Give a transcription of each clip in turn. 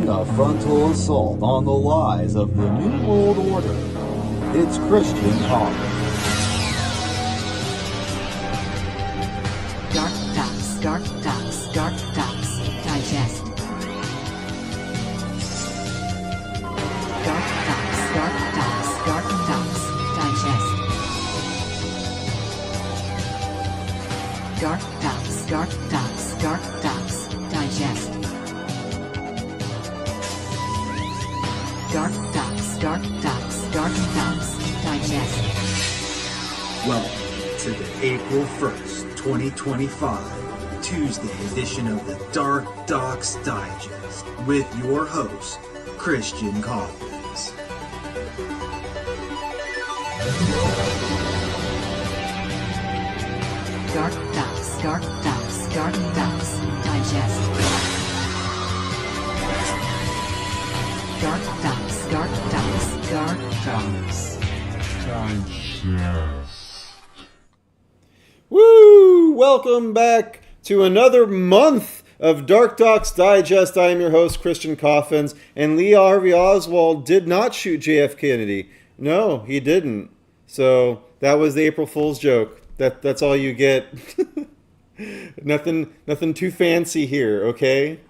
mounting a frontal assault on the lies of the New World Order. It's Christian Coffins. DarkDox Digest. DarkDox Digest. DarkDox Digest. DarkDox Digest. Welcome to the April 1st, 2025, Tuesday edition of the DarkDox Digest with your host, Christian Coffins. DarkDox Digest. DarkDox Digest. Woo! Welcome back to another month of DarkDox Digest. I am your host, Christian Coffins, and Lee Harvey Oswald did not shoot JF Kennedy. No, he didn't. So that was the April Fool's joke. That's all you get. Nothing too fancy here, okay?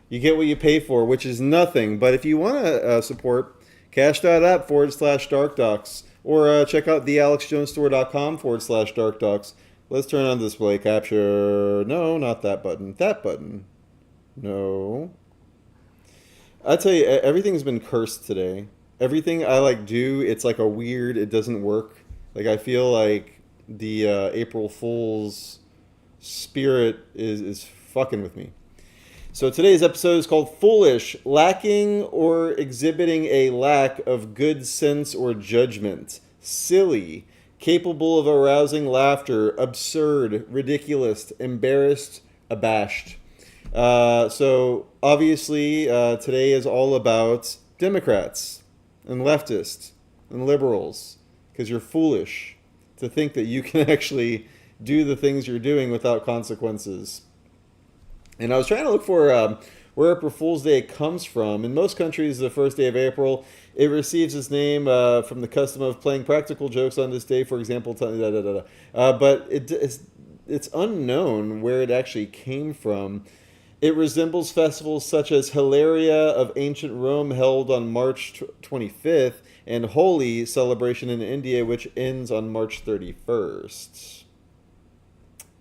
You get what you pay for, which is nothing. But if you want to support, cash.app/DarkDox or check out thealexjonesstore.com/DarkDox. Let's turn on display capture. No, not that button. That button. No. I tell you, everything's been cursed today. Everything I do, it's like a weird, it doesn't work. I feel like the April Fool's spirit is fucking with me. So today's episode is called Foolish, Lacking or Exhibiting a Lack of Good Sense or Judgment. Silly, capable of arousing laughter, absurd, ridiculous, embarrassed, abashed. So obviously today is all about Democrats and leftists and liberals, because you're foolish to think that you can actually do the things you're doing without consequences. And I was trying to look for where April Fool's Day comes from. In most countries, the first day of April, it receives its name from the custom of playing practical jokes on this day, for example. But it's unknown where it actually came from. It resembles festivals such as Hilaria of ancient Rome, held on March 25th, and Holi celebration in India, which ends on March 31st.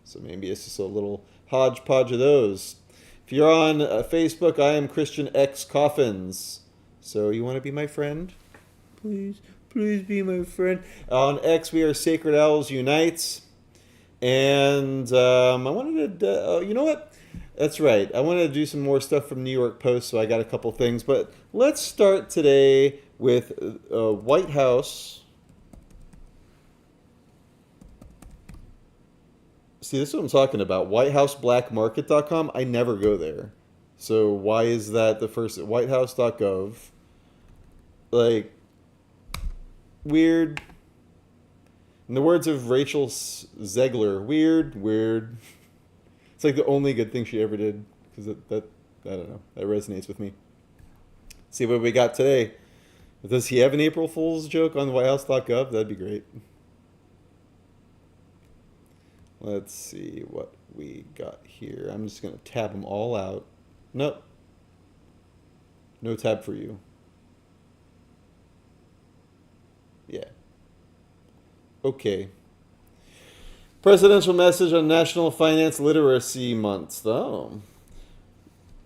So maybe it's just a little hodgepodge of those. If you're on Facebook, I am Christian X Coffins. So you want to be my friend? Please be my friend. On X, we are Sacred Owls Unite. And I wanted to, you know what? That's right. I wanted to do some more stuff from New York Post, so I got a couple things. But let's start today with White House. See, this is what I'm talking about. WhiteHouseBlackMarket.com. I never go there. So why is that the first? WhiteHouse.gov. Weird. In the words of Rachel Zegler, weird. It's like the only good thing she ever did. Because that I don't know. That resonates with me. See what we got today. Does he have an April Fool's joke on WhiteHouse.gov? That'd be great. Let's see what we got here. I'm just going to tab them all out. Nope. No tab for you. Yeah. Okay. Presidential message on National Finance Literacy Month. Oh.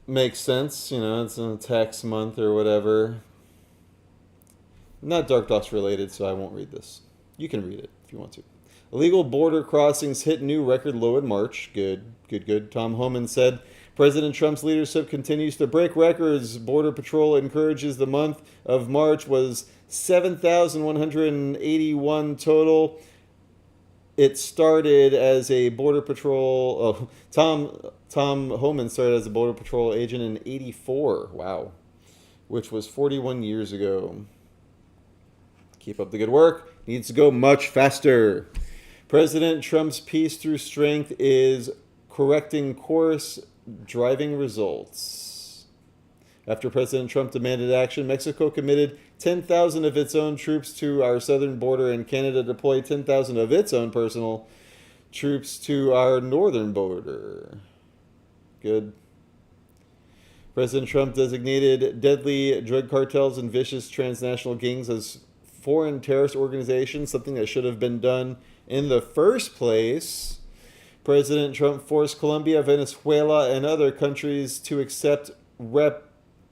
Makes sense. It's a tax month or whatever. Not DarkDox related, so I won't read this. You can read it if you want to. Illegal border crossings hit new record low in March. Good. Tom Homan said President Trump's leadership continues to break records. Border Patrol encourages the month of March was 7,181 total. It started as a Border Patrol... Tom Homan started as a Border Patrol agent in 1984. Wow. Which was 41 years ago. Keep up the good work. Needs to go much faster. President Trump's peace through strength is correcting course, driving results. After President Trump demanded action, Mexico committed 10,000 of its own troops to our southern border, and Canada deployed 10,000 of its own personal troops to our northern border. Good. President Trump designated deadly drug cartels and vicious transnational gangs as foreign terrorist organizations, something that should have been done in the first place. President Trump forced Colombia, Venezuela, and other countries to accept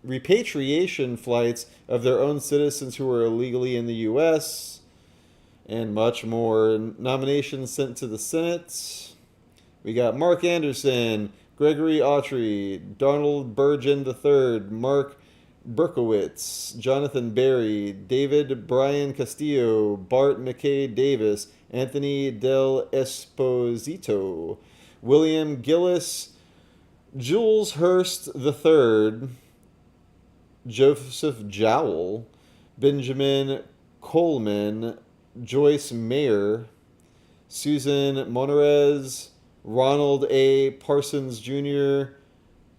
repatriation flights of their own citizens who were illegally in the U.S., and much more. Nominations sent to the Senate. We got Mark Anderson, Gregory Autry, Donald Burgeon III, Mark Berkowitz, Jonathan Barry, David Brian Castillo, Bart McKay Davis, Anthony Del Esposito, William Gillis, Jules Hurst III, Joseph Jowl, Benjamin Coleman, Joyce Mayer, Susan Monarez, Ronald A. Parsons Jr.,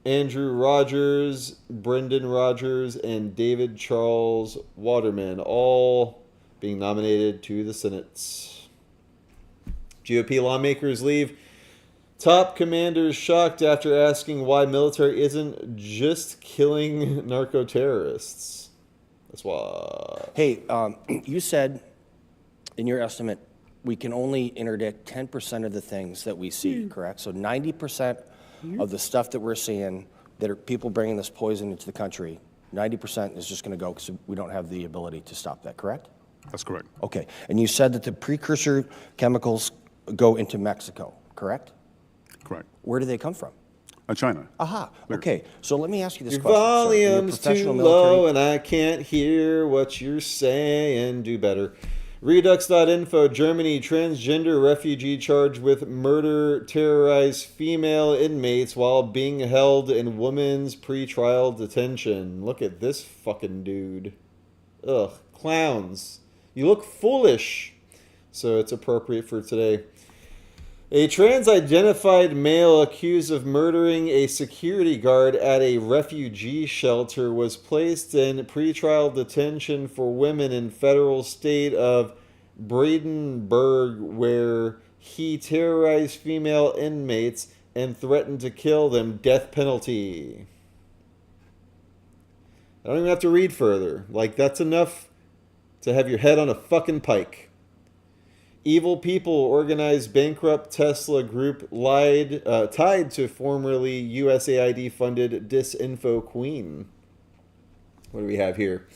Andrew Rogers, Brendan Rogers, and David Charles Waterman, all being nominated to the Senate. GOP lawmakers leave top commanders shocked after asking why military isn't just killing narco-terrorists. That's why. Hey, you said in your estimate we can only interdict 10% of the things that we see, correct? So 90% of the stuff that we're seeing that are people bringing this poison into the country, 90% is just going to go because we don't have the ability to stop that, correct? That's correct. Okay. And you said that the precursor chemicals go into Mexico, correct? Correct. Where do they come from? China. Aha. Okay. So let me ask you this Your question. volume's So too low and I can't hear what you're saying. Do better. Redux.info, Germany, transgender refugee charged with murder terrorized female inmates while being held in women's pretrial detention. Look at this fucking dude. Ugh, clowns. You look foolish. So it's appropriate for today. A trans-identified male accused of murdering a security guard at a refugee shelter was placed in pretrial detention for women in federal state of Brandenburg, where he terrorized female inmates and threatened to kill them. Death penalty. I don't even have to read further. Like, that's enough to have your head on a fucking pike. Evil people organized bankrupt Tesla group tied to formerly USAID-funded Disinfo Queen. What do we have here?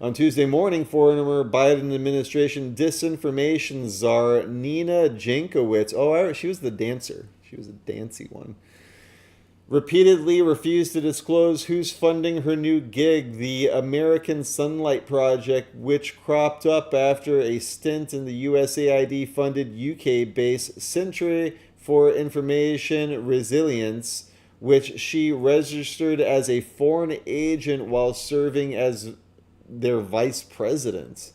On Tuesday morning, former Biden administration disinformation czar Nina Jankowicz, she was the dancer. She was a dancy one. Repeatedly refused to disclose who's funding her new gig, the American Sunlight Project, which cropped up after a stint in the USAID-funded UK-based Centre for Information Resilience, which she registered as a foreign agent while serving as their vice president.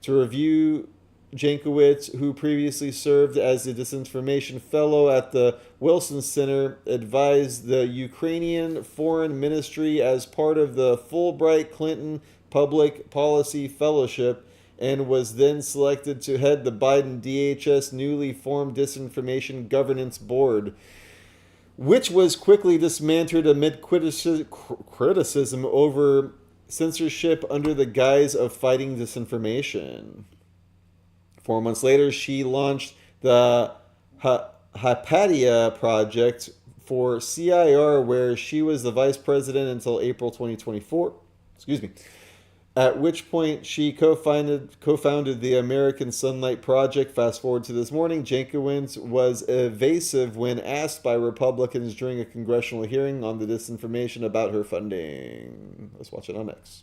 To review, Jankowicz, who previously served as a disinformation fellow at the Wilson Center, advised the Ukrainian Foreign Ministry as part of the Fulbright Clinton Public Policy Fellowship, and was then selected to head the Biden DHS newly formed Disinformation Governance Board, which was quickly dismantled amid criticism over censorship under the guise of fighting disinformation. 4 months later, she launched the Hypatia Project for CIR, where she was the vice president until April 2024. At which point she co-founded the American Sunlight Project. Fast forward to this morning, Jankowicz was evasive when asked by Republicans during a congressional hearing on the disinformation about her funding. Let's watch it on X.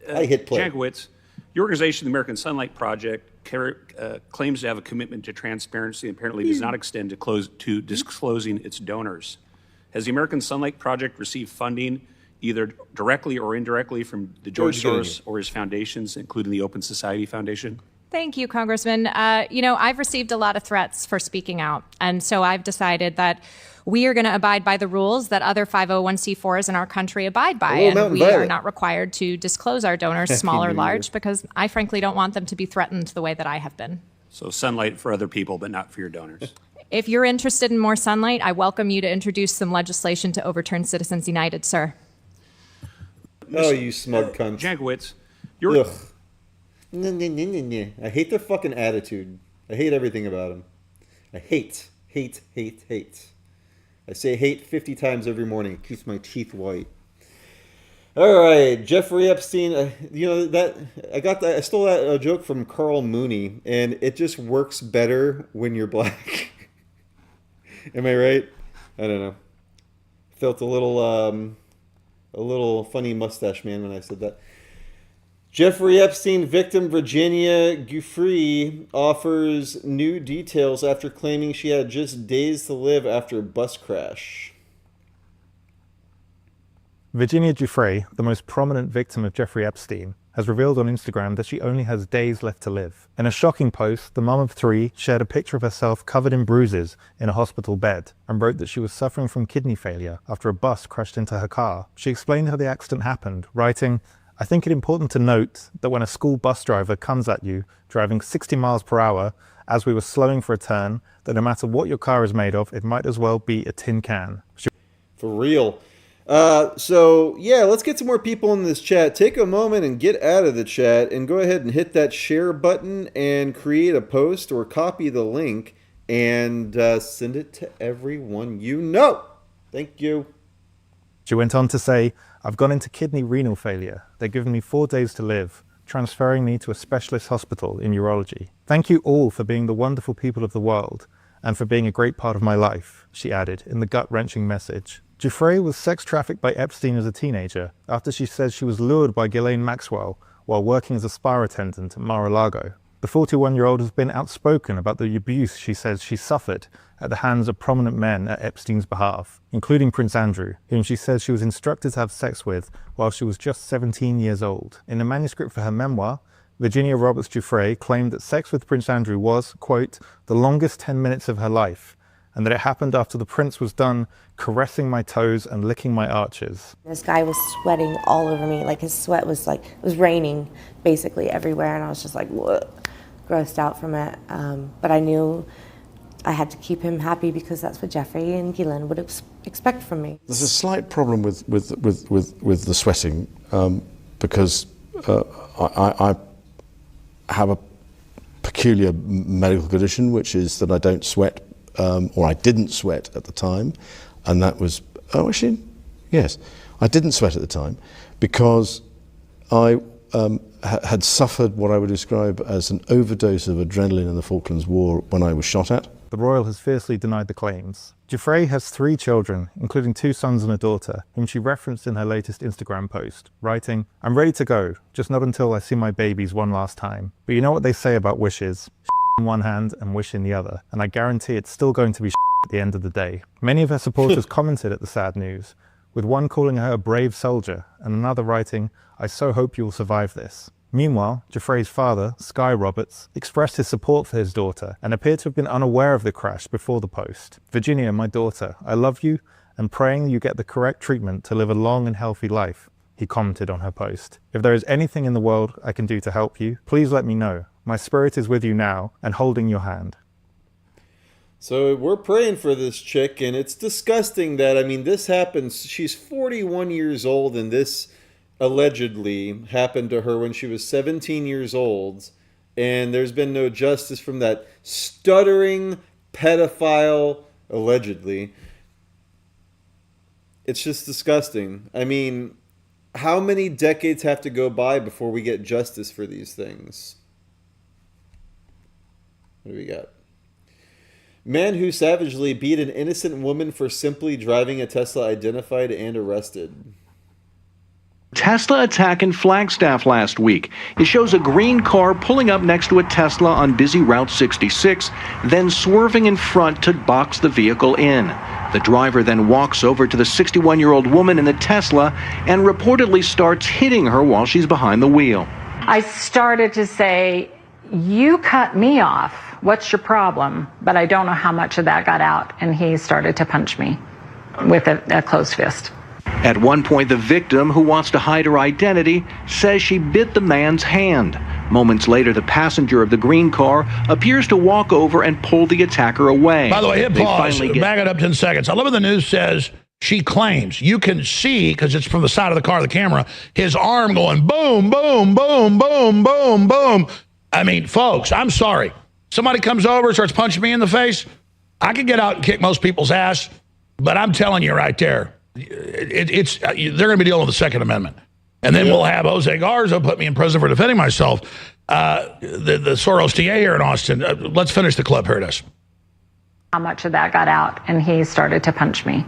I hit play. Jankowicz, your organization, the American Sunlight Project, claims to have a commitment to transparency and apparently does not extend to disclosing its donors. Has the American Sunlight Project received funding either directly or indirectly from the George Soros or his foundations, including the Open Society Foundation? Thank you, Congressman. I've received a lot of threats for speaking out. And so I've decided that we are going to abide by the rules that other 501c4s in our country abide by. And we are not required to disclose our donors, small or large, because I frankly don't want them to be threatened the way that I have been. So sunlight for other people, but not for your donors. If you're interested in more sunlight, I welcome you to introduce some legislation to overturn Citizens United, sir. Oh, you smug cunt. Jankowicz, Ugh. I hate their fucking attitude. I hate everything about them. I hate. I say hate 50 times every morning. It keeps my teeth white. All right, Jeffrey Epstein. I stole that joke from Carl Mooney, and it just works better when you're black. Am I right? I don't know. Felt a little funny mustache man when I said that. Jeffrey Epstein victim Virginia Giuffre offers new details after claiming she had just days to live after a bus crash. Virginia Giuffre, the most prominent victim of Jeffrey Epstein, has revealed on Instagram that she only has days left to live. In a shocking post, the mum of 3 shared a picture of herself covered in bruises in a hospital bed and wrote that she was suffering from kidney failure after a bus crashed into her car. She explained how the accident happened, writing, "I think it important to note that when a school bus driver comes at you driving 60 miles per hour as we were slowing for a turn, that no matter what your car is made of, it might as well be a tin can." For real. Let's get some more people in this chat. Take a moment and get out of the chat and go ahead and hit that share button and create a post or copy the link and send it to everyone you know. Thank you. She went on to say, "I've gone into kidney renal failure. They're giving me 4 days to live, transferring me to a specialist hospital in urology. Thank you all for being the wonderful people of the world and for being a great part of my life," she added in the gut-wrenching message. Giuffre was sex trafficked by Epstein as a teenager after she says she was lured by Ghislaine Maxwell while working as a spa attendant at Mar-a-Lago. The 41-year-old has been outspoken about the abuse she says she suffered at the hands of prominent men at Epstein's behalf, including Prince Andrew, whom she says she was instructed to have sex with while she was just 17 years old. In a manuscript for her memoir, Virginia Roberts Giuffre claimed that sex with Prince Andrew was, quote, "the longest 10 minutes of her life," and that it happened after the prince was done caressing my toes and licking my arches. This guy was sweating all over me. Like, his sweat was like, it was raining basically everywhere, and I was just like, grossed out from it. But I knew I had to keep him happy because that's what Jeffrey and Ghislaine would expect from me. There's a slight problem with the sweating because I have a peculiar medical condition, which is that I don't sweat, or I didn't sweat at the time, and that was, yes, I didn't sweat at the time because I had suffered what I would describe as an overdose of adrenaline in the Falklands War when I was shot at. The royal has fiercely denied the claims. Giuffre has 3 children, including 2 sons and a daughter, whom she referenced in her latest Instagram post, writing, "I'm ready to go, just not until I see my babies one last time. But you know what they say about wishes, in one hand and wish in the other, and I guarantee it's still going to be at the end of the day." Many of her supporters commented at the sad news, with one calling her a brave soldier and another writing, "I so hope you'll survive this." Meanwhile, Giuffre's father, Sky Roberts, expressed his support for his daughter and appeared to have been unaware of the crash before the post. "Virginia, my daughter, I love you and praying you get the correct treatment to live a long and healthy life," he commented on her post. "If there is anything in the world I can do to help you, please let me know. My spirit is with you now and holding your hand." So we're praying for this chick, and it's disgusting that, this happens. She's 41 years old, and this allegedly happened to her when she was 17 years old, and there's been no justice from that stuttering pedophile, allegedly. It's just disgusting. How many decades have to go by before we get justice for these things? What do we got? Man who savagely beat an innocent woman for simply driving a Tesla identified and arrested. Tesla attack in Flagstaff last week. It shows a green car pulling up next to a Tesla on busy Route 66, then swerving in front to box the vehicle in. The driver then walks over to the 61-year-old woman in the Tesla and reportedly starts hitting her while she's behind the wheel. I started to say, you cut me off. What's your problem? But I don't know how much of that got out. And he started to punch me with a closed fist. At one point, the victim, who wants to hide her identity, says she bit the man's hand. Moments later, the passenger of the green car appears to walk over and pull the attacker away. By the way, hit pause. Back it up 10 seconds. I love what the news says. She claims. You can see, because it's from the side of the car, the camera, his arm going boom, boom, boom, boom, boom, boom. I mean, folks, I'm sorry. Somebody comes over and starts punching me in the face. I could get out and kick most people's ass, but I'm telling you right there, they're going to be dealing with the Second Amendment. And then we'll have Jose Garza put me in prison for defending myself. The Soros TA here in Austin. Let's finish the clip. Here it is. How much of that got out? And he started to punch me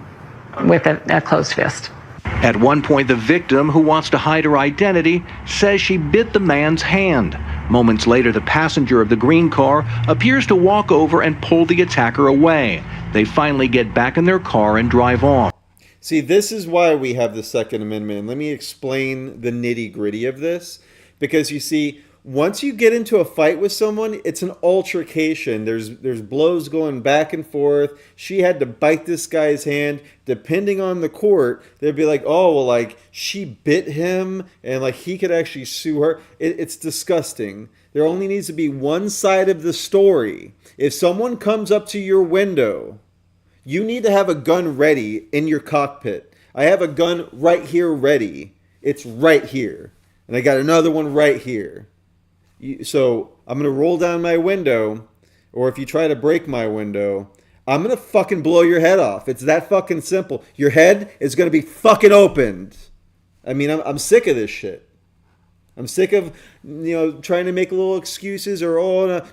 with a closed fist. At one point, the victim, who wants to hide her identity, says she bit the man's hand. Moments later, the passenger of the green car appears to walk over and pull the attacker away. They finally get back in their car and drive off. See, this is why we have the Second Amendment. And let me explain the nitty-gritty of this. Because you see, once you get into a fight with someone, it's an altercation. There's blows going back and forth. She had to bite this guy's hand. Depending on the court, they'd be like, oh, well, like, she bit him, and, like, he could actually sue her. It's disgusting. There only needs to be one side of the story. If someone comes up to your window, you need to have a gun ready in your cockpit. I have a gun right here ready. It's right here. And I got another one right here. So I'm going to roll down my window, or if you try to break my window, I'm going to fucking blow your head off. It's that fucking simple. Your head is going to be fucking opened. I mean, I'm sick of this shit. I'm sick of, trying to make little excuses or,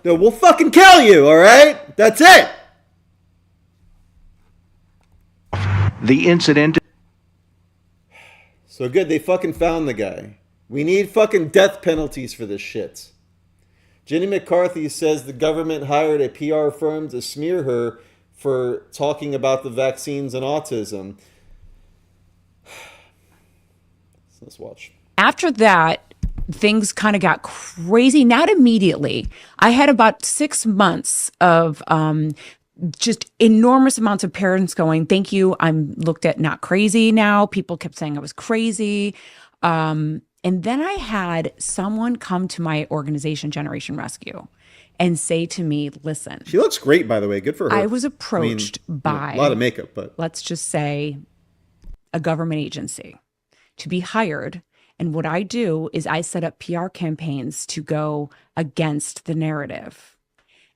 no, we'll fucking kill you, all right? That's it. The incident. So good, they fucking found the guy. We need fucking death penalties for this shit. Jenny McCarthy says the government hired a PR firm to smear her for talking about the vaccines and autism. Let's watch. After that, things kind of got crazy. Not immediately. I had about 6 months of just enormous amounts of parents going, thank you, I'm looked at not crazy now. People kept saying I was crazy. And then I had someone come to my organization, Generation Rescue, and say to me, listen. She looks great, by the way. Good for her. I was approached by a lot of makeup, but let's just say a government agency to be hired. And what I do is I set up PR campaigns to go against the narrative.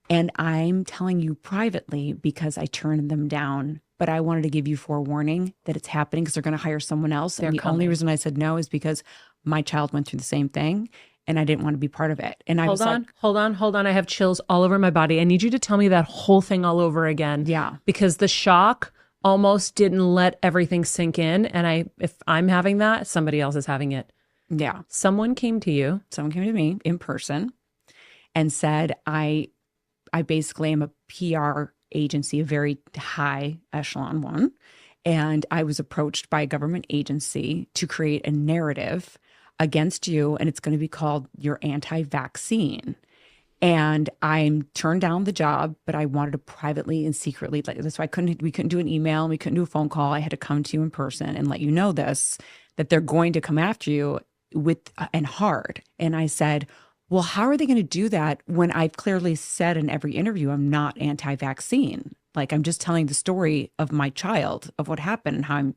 And I'm telling you privately because I turned them down. But I wanted to give you forewarning that it's happening because they're going to hire someone else. And the only reason I said no is because my child went through the same thing and I didn't want to be part of it. And I was like, hold on. I have chills all over my body. I need you to tell me that whole thing all over again. Yeah. Because the shock almost didn't let everything sink in. And if I'm having that, somebody else is having it. Yeah. Someone came to you. Someone came to me in person and said, I basically am a PR agency, a very high echelon one. And I was approached by a government agency to create a narrative against you, and it's going to be called You're Anti-Vaccine. And I turned down the job, but I wanted to privately and secretly, that's why we couldn't do an email, and we couldn't do a phone call. I had to come to you in person and let you know this, that they're going to come after you and hard. And I said, well, how are they going to do that when I've clearly said in every interview I'm not anti-vaccine? Like, I'm just telling the story of my child, of what happened and how I'm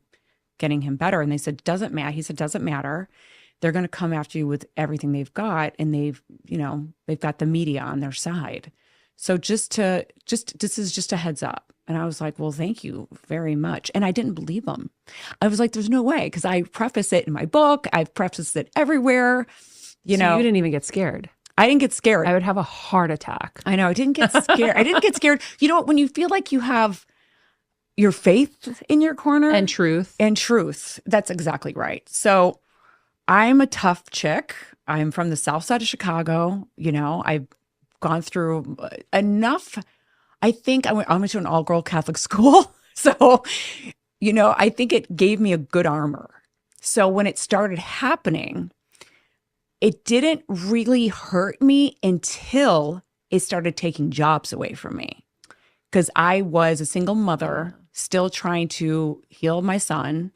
getting him better. And they said, doesn't matter. He said, doesn't matter. They're going to come after you with everything they've got. And they've got the media on their side. So this is just a heads up. And I was like, well, thank you very much. And I didn't believe them. I was like, there's no way. Because I preface it in my book. I've prefaced it everywhere. You didn't even get scared. I didn't get scared. I would have a heart attack. I know. I didn't get scared. I didn't get scared. You know what? When you feel like you have your faith in your corner. And truth. That's exactly right. So I'm a tough chick. I'm from the south side of Chicago. I've gone through enough. I think I went to an all-girl Catholic school. So, I think it gave me a good armor. So when it started happening, it didn't really hurt me until it started taking jobs away from me. Because I was a single mother, still trying to heal my son,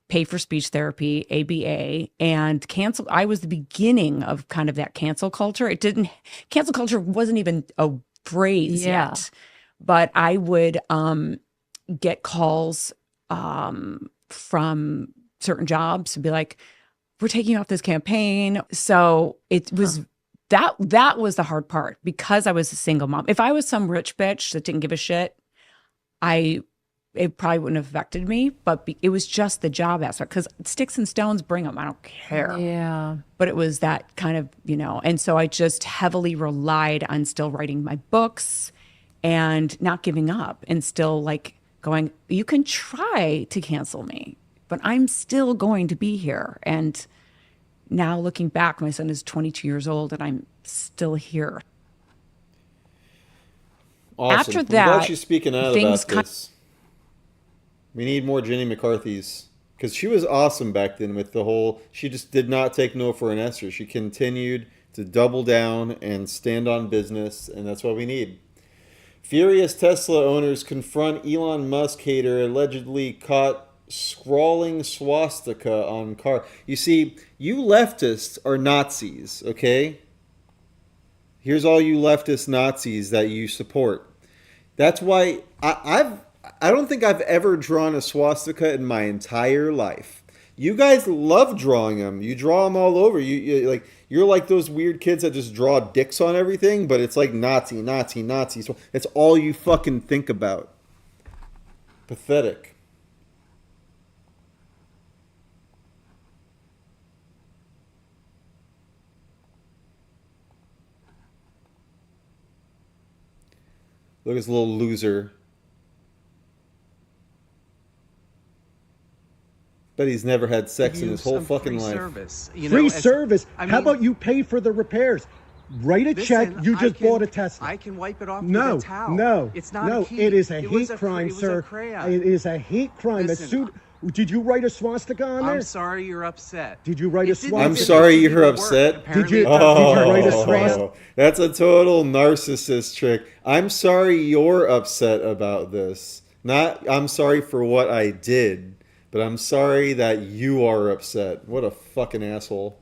pay for speech therapy, ABA, and cancel. I was the beginning of kind of that cancel culture. Cancel culture wasn't even a phrase yet, but I would get calls from certain jobs to be like, we're taking you off this campaign. So it was that was the hard part because I was a single mom. If I was some rich bitch that didn't give a shit, it probably wouldn't have affected me, but it was just the job aspect because sticks and stones bring them. I don't care. Yeah. But it was that kind of, and so I just heavily relied on still writing my books and not giving up and still like going, you can try to cancel me, but I'm still going to be here. And now looking back, my son is 22 years old and I'm still here. Awesome. After I'm that, glad she's speaking out things about this. We need more Jenny McCarthy's because she was awesome back then with the whole, she just did not take no for an answer. She continued to double down and stand on business, and that's what we need. Furious Tesla owners confront Elon Musk hater allegedly caught scrawling swastika on car. You see, you leftists are Nazis, okay? Here's all you leftist Nazis that you support. That's why I don't think I've ever drawn a swastika in my entire life. You guys love drawing them. You draw them all over. You're like those weird kids that just draw dicks on everything, but it's like Nazi. So it's all you fucking think about. Pathetic. Look at this little loser. Bet he's never had sex in his whole fucking life. Free service? How about you pay for the repairs? Write a check. You just bought a Tesla. I can wipe it off No, with a towel. no, It's not no. a key. It is a It was hate crime, it was sir. a crayon. It is a hate crime. Listen, Did you write a swastika on there? I'm sorry you're upset. Did you write a swastika? I'm sorry you're upset. Did you write a swastika? That's a total narcissist trick. I'm sorry you're upset about this. Not I'm sorry for what I did, but I'm sorry that you are upset. What a fucking asshole.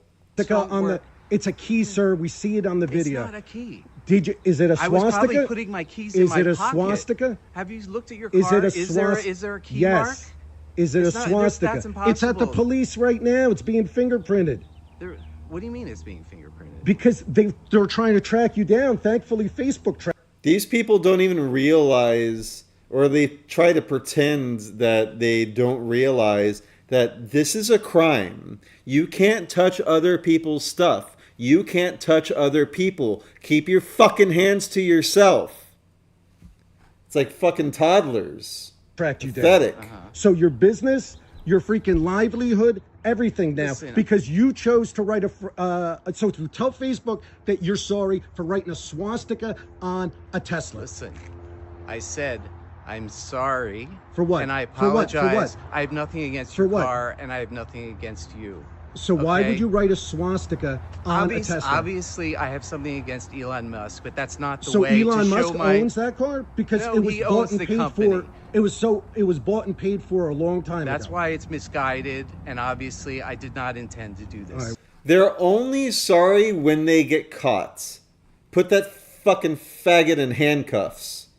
It's a key, sir. We see it on the video. It's not a key. Is it a swastika? I was probably putting my keys in my pocket. Is it a swastika? Have you looked at your car? Is there a key mark? Yes. Is it a swastika? That's impossible. It's at the police right now. It's being fingerprinted. What do you mean it's being fingerprinted? Because they're trying to track you down. Thankfully, Facebook tracked. These people don't even realize, or they try to pretend that they don't realize that this is a crime. You can't touch other people's stuff. You can't touch other people. Keep your fucking hands to yourself. It's like fucking toddlers. Tracked you down. Pathetic. So your business, your freaking livelihood, everything now, because you chose to write so to tell Facebook that you're sorry for writing a swastika on a Tesla. Listen, I said I'm sorry. For what? And I For what? apologize. I have nothing against your car, and I have nothing against you. So why would you write a swastika on a Tesla? Obviously, I have something against Elon Musk, but that's not the so way Elon to show Musk owns that car because No, it was he bought owns and the paid company. for. It was bought and paid for a long time That's ago. why it's misguided, and obviously, I did not intend to do this. They're only sorry when they get caught. Put that fucking faggot in handcuffs.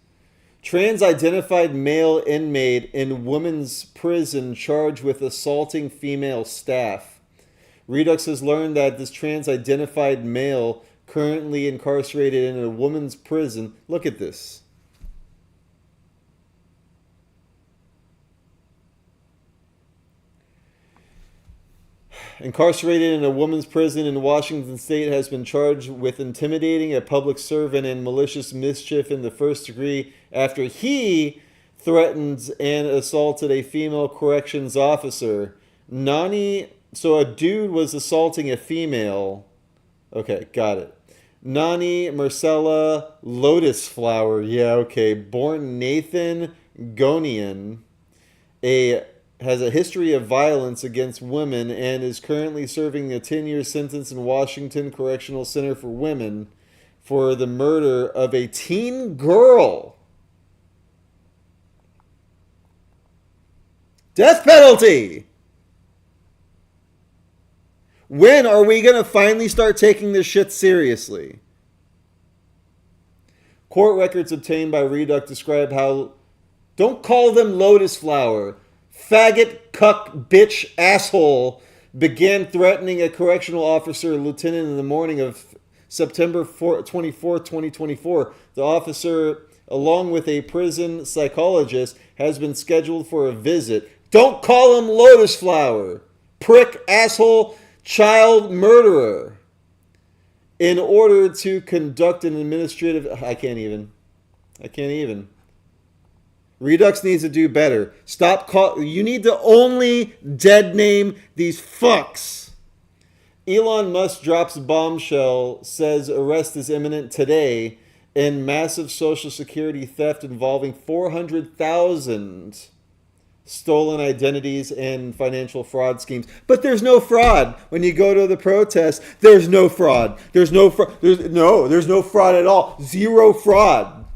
Trans-identified male inmate in women's prison charged with assaulting female staff. Redux has learned that this trans-identified male currently incarcerated in a women's prison. Look at this. Incarcerated in a women's prison in Washington State has been charged with intimidating a public servant and malicious mischief in the first degree after he threatened and assaulted a female corrections officer. So a dude was assaulting a female. Okay, got it. Nani Marcella Lotus Flower. Yeah, okay. Born Nathan Gonian, a has a history of violence against women and is currently serving a 10-year sentence in Washington Correctional Center for Women for the murder of a teen girl. Death penalty! When are we going to finally start taking this shit seriously? Court records obtained by Redux describe how, don't call them lotus flower, faggot, cuck, bitch, asshole, began threatening a correctional officer or lieutenant in the morning of September 24, 2024. The officer, along with a prison psychologist, has been scheduled for a visit. Don't call him lotus flower, prick, asshole, child murderer. In order to conduct an administrative... I can't even. Redux needs to do better. You need to only dead name these fucks. Elon Musk drops bombshell, says arrest is imminent today in massive Social Security theft involving 400,000 stolen identities and financial fraud schemes. But there's no fraud. When you go to the protest, there's no fraud. There's no fraud at all. Zero fraud.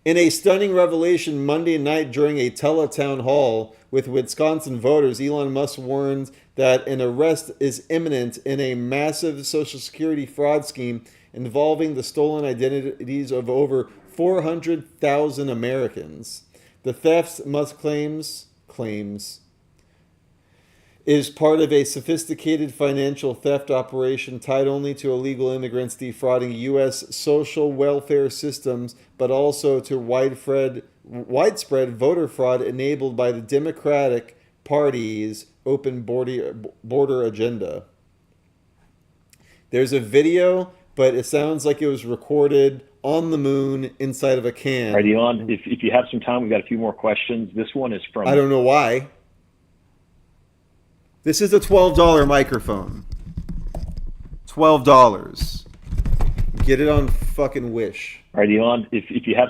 In a stunning revelation Monday night during a teletown hall with Wisconsin voters, Elon Musk warned that an arrest is imminent in a massive Social Security fraud scheme involving the stolen identities of over 400,000 Americans. The theft, Musk claims, is part of a sophisticated financial theft operation tied only to illegal immigrants defrauding U.S. social welfare systems, but also to widespread voter fraud enabled by the Democratic Party's open border agenda. There's a video, but it sounds like it was recorded on the moon inside of a can. All right, Elon, if you have some time, we've got a few more questions. This one is from... I don't know why. This is a $12 microphone. $12. Get it on fucking Wish. All right, Elon, if you have...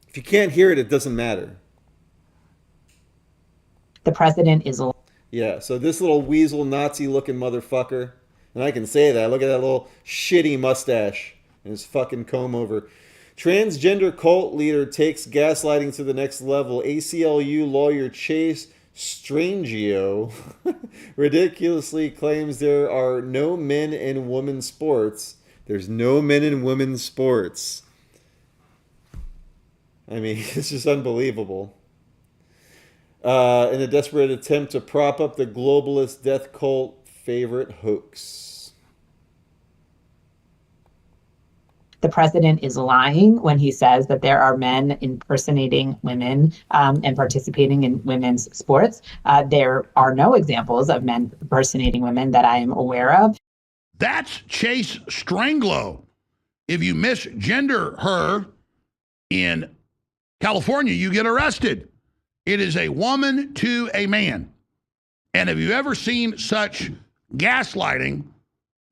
If you can't hear it, it doesn't matter. The president is... Yeah, so this little weasel Nazi-looking motherfucker, and I can say that. Look at that little shitty mustache and his fucking comb over. Transgender cult leader takes gaslighting to the next level. ACLU lawyer Chase Strangio ridiculously claims there are no men in women's sports. There's no men in women's sports. I mean, it's just unbelievable. In a desperate attempt to prop up the globalist death cult favorite hoax. The president is lying when he says that there are men impersonating women and participating in women's sports. There are no examples of men impersonating women that I am aware of. That's Chase Stranglo. If you misgender her in California, you get arrested. It is a woman to a man. And have you ever seen such gaslighting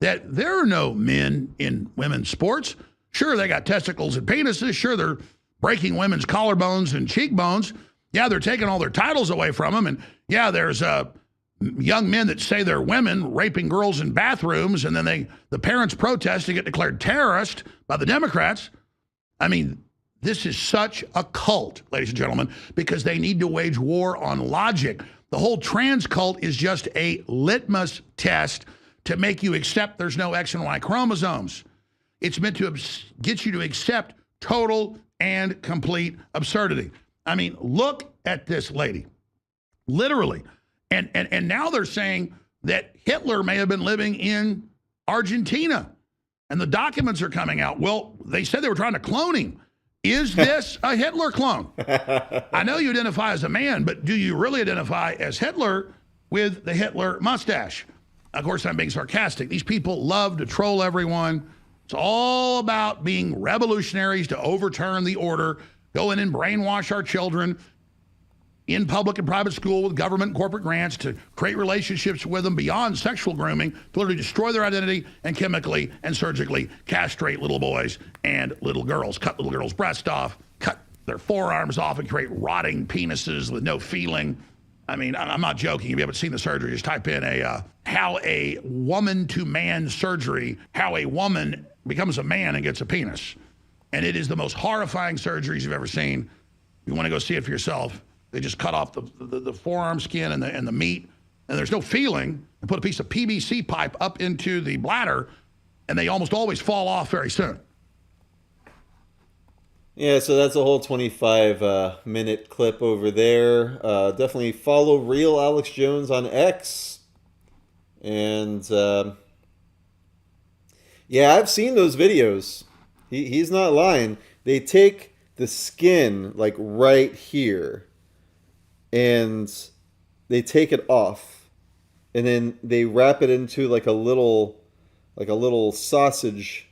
that there are no men in women's sports? Sure, they got testicles and penises. Sure, they're breaking women's collarbones and cheekbones. Yeah, they're taking all their titles away from them. And yeah, there's young men that say they're women raping girls in bathrooms, and then the parents protest to get declared terrorist by the Democrats. I mean, this is such a cult, ladies and gentlemen, because they need to wage war on logic. The whole trans cult is just a litmus test to make you accept there's no X and Y chromosomes. It's meant to get you to accept total and complete absurdity. I mean, look at this lady, literally. And now they're saying that Hitler may have been living in Argentina, and the documents are coming out. Well, they said they were trying to clone him. Is this a Hitler clone? I know you identify as a man, but do you really identify as Hitler with the Hitler mustache? Of course, I'm being sarcastic. These people love to troll everyone. It's all about being revolutionaries to overturn the order, go in and brainwash our children in public and private school with government and corporate grants to create relationships with them beyond sexual grooming, to literally destroy their identity and chemically and surgically castrate little boys and little girls, cut little girls' breasts off, their forearms off and create rotting penises with no feeling. I mean, I'm not joking. If you haven't seen the surgery, just type in how a woman to man surgery, how a woman becomes a man and gets a penis. And it is the most horrifying surgeries you've ever seen. You want to go see it for yourself. They just cut off the forearm skin and the meat, and there's no feeling, and put a piece of PVC pipe up into the bladder, and they almost always fall off very soon. Yeah, so that's a whole 25-minute clip over there. Definitely follow Real Alex Jones on X. And, yeah, I've seen those videos. He's not lying. They take the skin, like, right here, and they take it off. And then they wrap it into, like a little sausage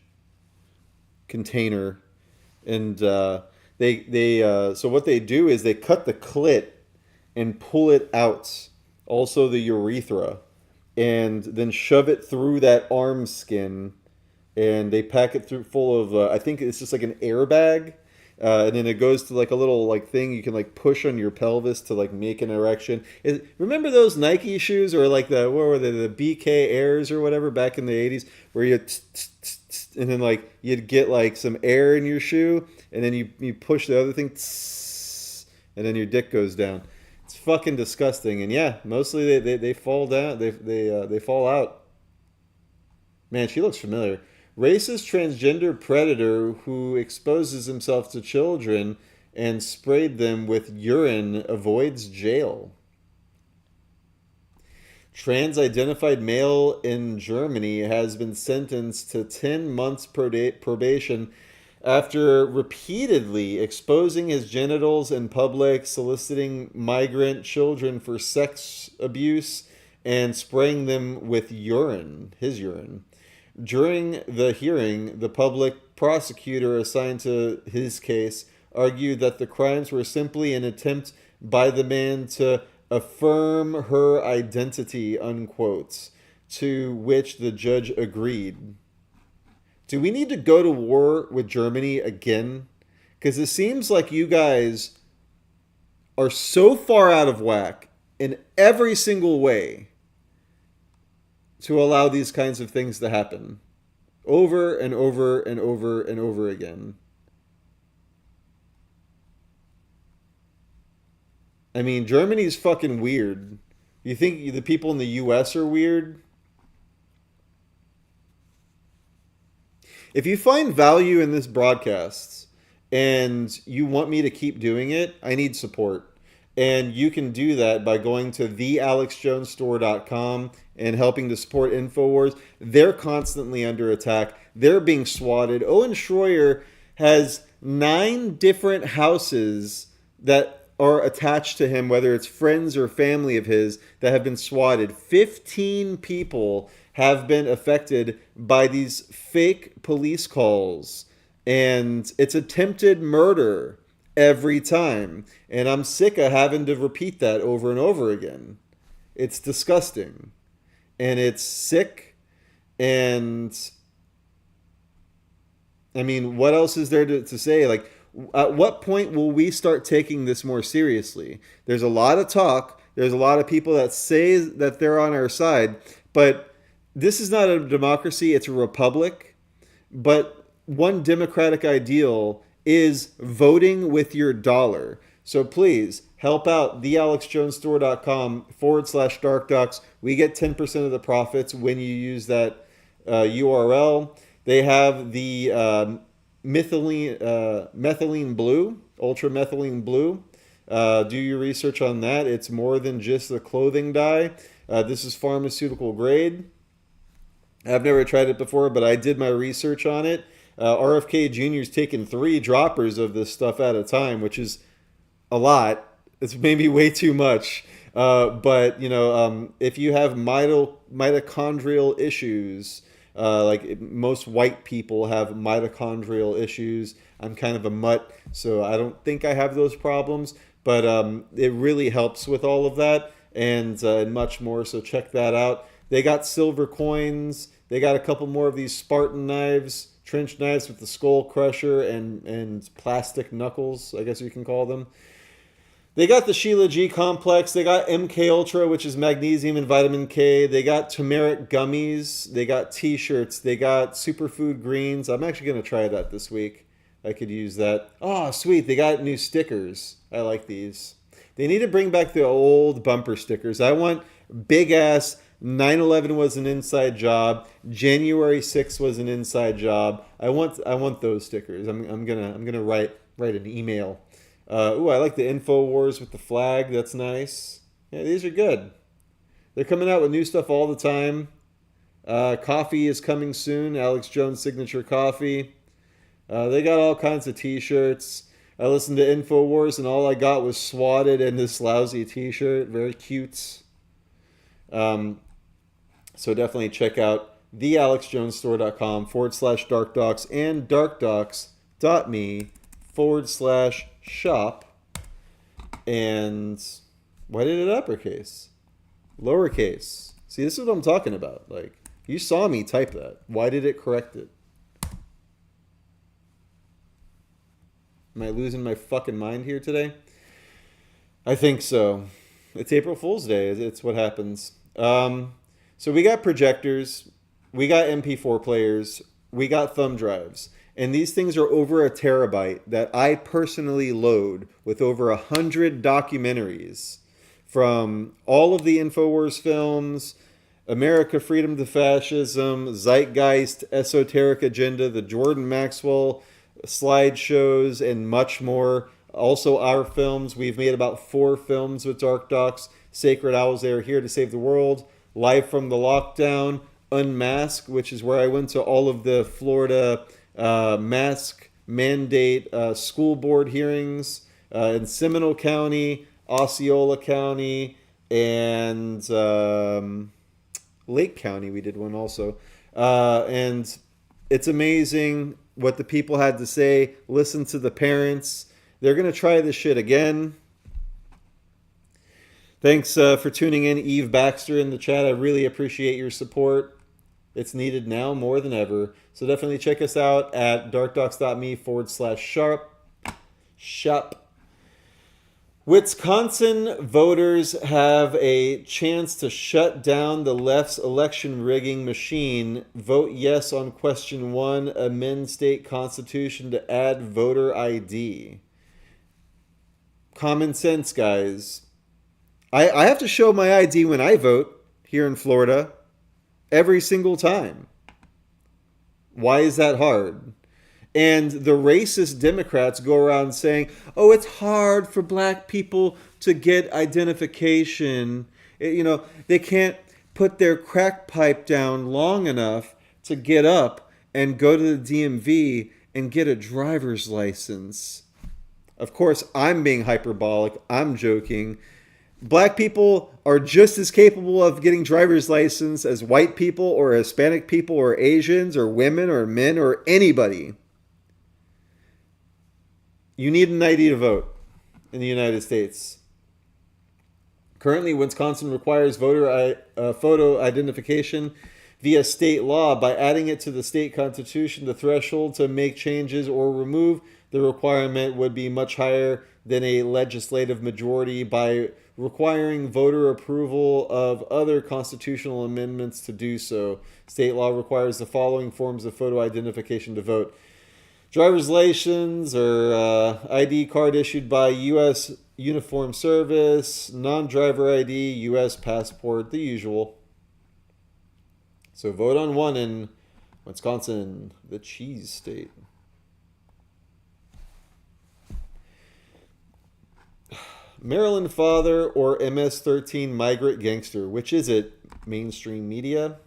container. And so what they do is they cut the clit and pull it out, also the urethra, and then shove it through that arm skin, and they pack it through full of I think it's just like an airbag, and then it goes to like a little like thing you can like push on your pelvis to like make an erection. Remember those Nike shoes, or like what were they, the BK Airs or whatever back in the 80s, where you and then like you'd get like some air in your shoe, and then you push the other thing, and then your dick goes down. It's fucking disgusting. And yeah, mostly they fall down. They fall out. Man, she looks familiar. Racist transgender predator who exposes himself to children and sprayed them with urine avoids jail. Trans-identified male in Germany has been sentenced to 10 months probation after repeatedly exposing his genitals in public, soliciting migrant children for sex abuse, and spraying them with his urine. During the hearing, the public prosecutor assigned to his case argued that the crimes were simply an attempt by the man to affirm her identity, unquote, to which the judge agreed. Do we need to go to war with Germany again? Because it seems like you guys are so far out of whack in every single way to allow these kinds of things to happen over and over and over and over again. I mean, Germany's fucking weird. You think the people in the US are weird? If you find value in this broadcast and you want me to keep doing it, I need support. And you can do that by going to thealexjonesstore.com and helping to support Infowars. They're constantly under attack. They're being swatted. Owen Schroyer has 9 different houses that are attached to him, whether it's friends or family of his, that have been swatted. 15 people have been affected by these fake police calls. And it's attempted murder every time. And I'm sick of having to repeat that over and over again. It's disgusting. And it's sick. And I mean, what else is there to say? Like, at what point will we start taking this more seriously? There's a lot of talk. There's a lot of people that say that they're on our side. But this is not a democracy. It's a republic. But one democratic ideal is voting with your dollar. So please help out thealexjonesstore.com/DarkDox. We get 10% of the profits when you use that URL. They have the methylene blue, ultra methylene blue. Do your research on that. It's more than just a clothing dye. This is pharmaceutical grade. I've never tried it before, but I did my research on it. RFK Jr.'s taken 3 droppers of this stuff at a time, which is a lot. It's maybe way too much. But, you know, if you have mitochondrial issues, like most white people have mitochondrial issues. I'm kind of a mutt, so I don't think I have those problems. But it really helps with all of that and much more. So check that out. They got silver coins. They got a couple more of these Spartan knives trench knives with the skull crusher and plastic knuckles, I guess you can call them. They got the Sheila G complex. They got MK Ultra, which is magnesium and vitamin K. They got turmeric gummies. They got t-shirts. They got superfood greens. I'm actually going to try that this week. I could use that. Oh, sweet. They got new stickers. I like these. They need to bring back the old bumper stickers. I want big ass 9/11 was an inside job. January 6th was an inside job. I want those stickers. I'm gonna write an email. Ooh, I like the Infowars with the flag. That's nice. Yeah, these are good. They're coming out with new stuff all the time. Coffee is coming soon. Alex Jones Signature Coffee. They got all kinds of t-shirts. I listened to Infowars and all I got was swatted in this lousy t-shirt. Very cute. So definitely check out thealexjonesstore.com/DarkDox and darkdox.me/shop. And why did it uppercase? Lowercase. See, this is what I'm talking about. Like, you saw me type that. Why did it correct it? Am I losing my fucking mind here today? I think so. It's April Fool's Day. It's what happens. So we got projectors. We got MP4 players. We got thumb drives. And these things are over a terabyte that I personally load with over 100 documentaries from all of the Infowars films, America, Freedom to Fascism, Zeitgeist, Esoteric Agenda, the Jordan Maxwell slideshows, and much more. Also our films. We've made about 4 films with DarkDox. Sacred Owls, They Are Here to Save the World, Live from the Lockdown, Unmasked, which is where I went to all of the Florida mask mandate school board hearings in Seminole County, Osceola County, and Lake County. We did one also. And it's amazing what the people had to say. Listen to the parents. They're going to try this shit again. Thanks for tuning in, Eve Baxter in the chat. I really appreciate your support. It's needed now more than ever. So definitely check us out at darkdox.me/shop. Wisconsin voters have a chance to shut down the left's election rigging machine. Vote yes on question 1, amend state constitution to add voter ID. Common sense, guys. I have to show my ID when I vote here in Florida every single time. Why is that hard? And the racist Democrats go around saying, oh, it's hard for black people to get identification. They can't put their crack pipe down long enough to get up and go to the DMV and get a driver's license. Of course, I'm being hyperbolic. I'm joking. Black people are just as capable of getting driver's license as white people or Hispanic people or Asians or women or men or anybody. You need an ID to vote in the United States. Currently, Wisconsin requires voter photo identification via state law. By adding it to the state constitution, the threshold to make changes or remove the requirement would be much higher than a legislative majority. By requiring voter approval of other constitutional amendments to do so, state law requires the following forms of photo identification to vote: driver's license or ID card issued by U.S. Uniform Service, non-driver ID, U.S. passport, the usual. So vote on 1 in Wisconsin, the cheese state. Maryland father or MS-13 migrant gangster? Which is it? Mainstream media?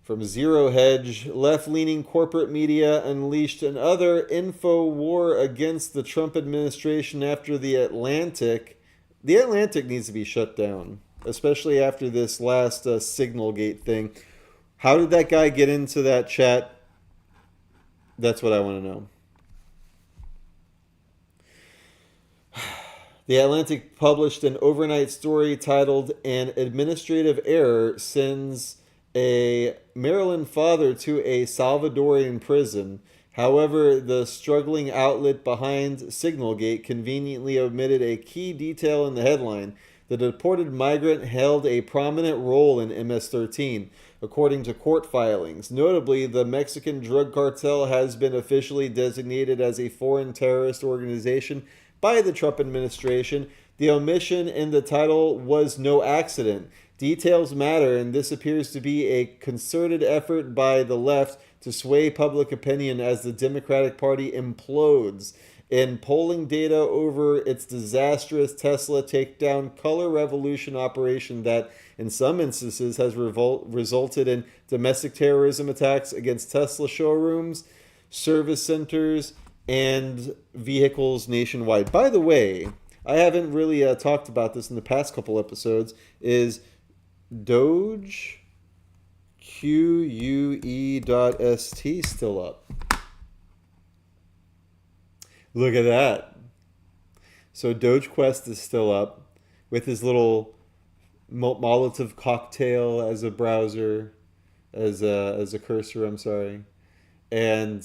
From Zero Hedge, left-leaning corporate media unleashed another info war against the Trump administration after The Atlantic. The Atlantic needs to be shut down, especially after this last Signalgate thing. How did that guy get into that chat? That's what I want to know. The Atlantic published an overnight story titled "An Administrative Error Sends a Maryland father to a Salvadorian prison. However, the struggling outlet behind Signalgate conveniently omitted a key detail in the headline. The deported migrant held a prominent role in MS-13, according to court filings. Notably, the Mexican drug cartel has been officially designated as a foreign terrorist organization by the Trump administration. The omission in the title was no accident. Details matter, and this appears to be a concerted effort by the left to sway public opinion as the Democratic Party implodes. In polling data over its disastrous Tesla takedown color revolution operation that, in some instances, has resulted in domestic terrorism attacks against Tesla showrooms, service centers, and vehicles nationwide. By the way, I haven't really talked about this in the past couple episodes, is Doge QUE.st still up. Look at that. So DogeQuest is still up with his little Molotov cocktail as a browser, as a cursor, I'm sorry. And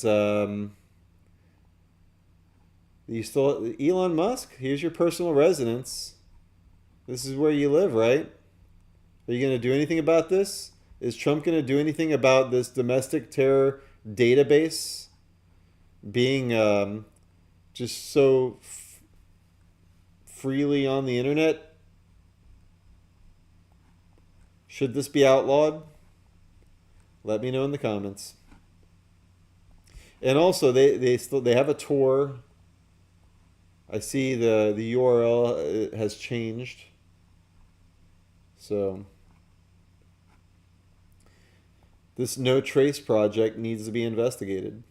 you still, Elon Musk, here's your personal residence. This is where you live, right? Are you going to do anything about this? Is Trump going to do anything about this domestic terror database being just so freely on the internet? Should this be outlawed? Let me know in the comments. And also, they have a tour. I see the URL has changed. So this No Trace project needs to be investigated.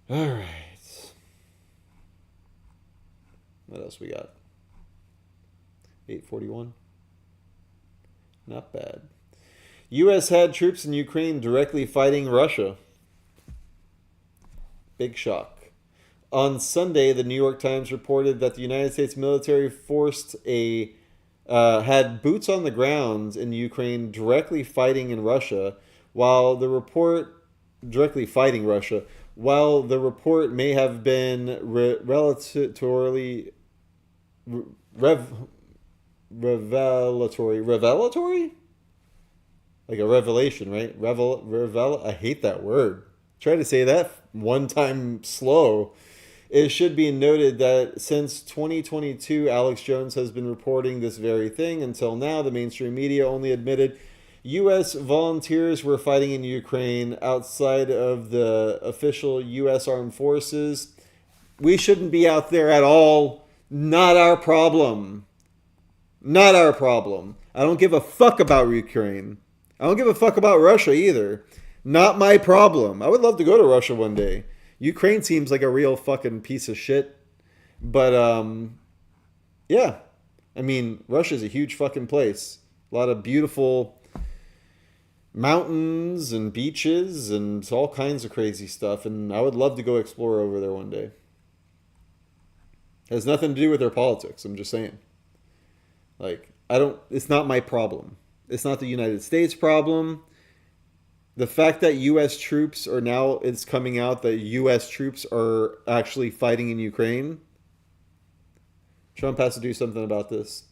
All right. What else we got? 8:41. Not bad. U.S. had troops in Ukraine directly fighting Russia. Big shock. On Sunday, the New York Times reported that the United States military had boots on the ground in Ukraine directly fighting in Russia, while the report may have been revelatory, like a revelation, right? I hate that word. Try to say that one time slow. It should be noted that since 2022, Alex Jones has been reporting this very thing. Until now, the mainstream media only admitted U.S. volunteers were fighting in Ukraine outside of the official U.S. armed forces. We shouldn't be out there at all. Not our problem. Not our problem. I don't give a fuck about Ukraine. I don't give a fuck about Russia either. Not my problem. I would love to go to Russia one day. Ukraine seems like a real fucking piece of shit. But, yeah. I mean, Russia's a huge fucking place. A lot of beautiful mountains and beaches and all kinds of crazy stuff. And I would love to go explore over there one day. It has nothing to do with their politics. I'm just saying. Like, it's not my problem. It's not the United States problem. The fact that U.S. troops are now, it's coming out that U.S. troops are actually fighting in Ukraine. Trump has to do something about this.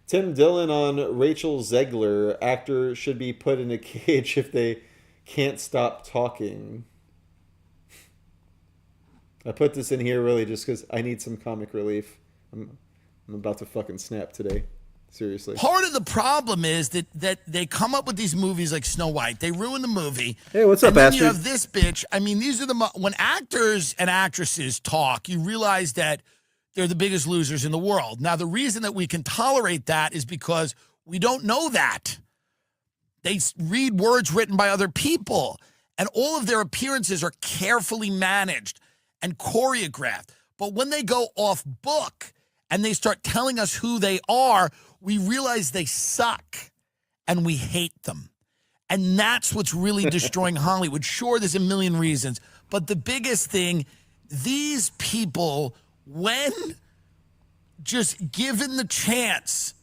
Tim Dillon on Rachel Zegler, actor should be put in a cage if they can't stop talking. I put this in here really just because I need some comic relief. I'm about to fucking snap today. Seriously. Part of the problem is that they come up with these movies like Snow White. They ruin the movie. Hey, what's up, and then bastard? You have this bitch. I mean, these are when actors and actresses talk, you realize that they're the biggest losers in the world. Now, the reason that we can tolerate that is because we don't know that. They read words written by other people, and all of their appearances are carefully managed and choreographed. But when they go off book and they start telling us who they are, we realize they suck and we hate them. And that's what's really destroying Hollywood. Sure, there's a million reasons, but the biggest thing, these people, when just given the chance,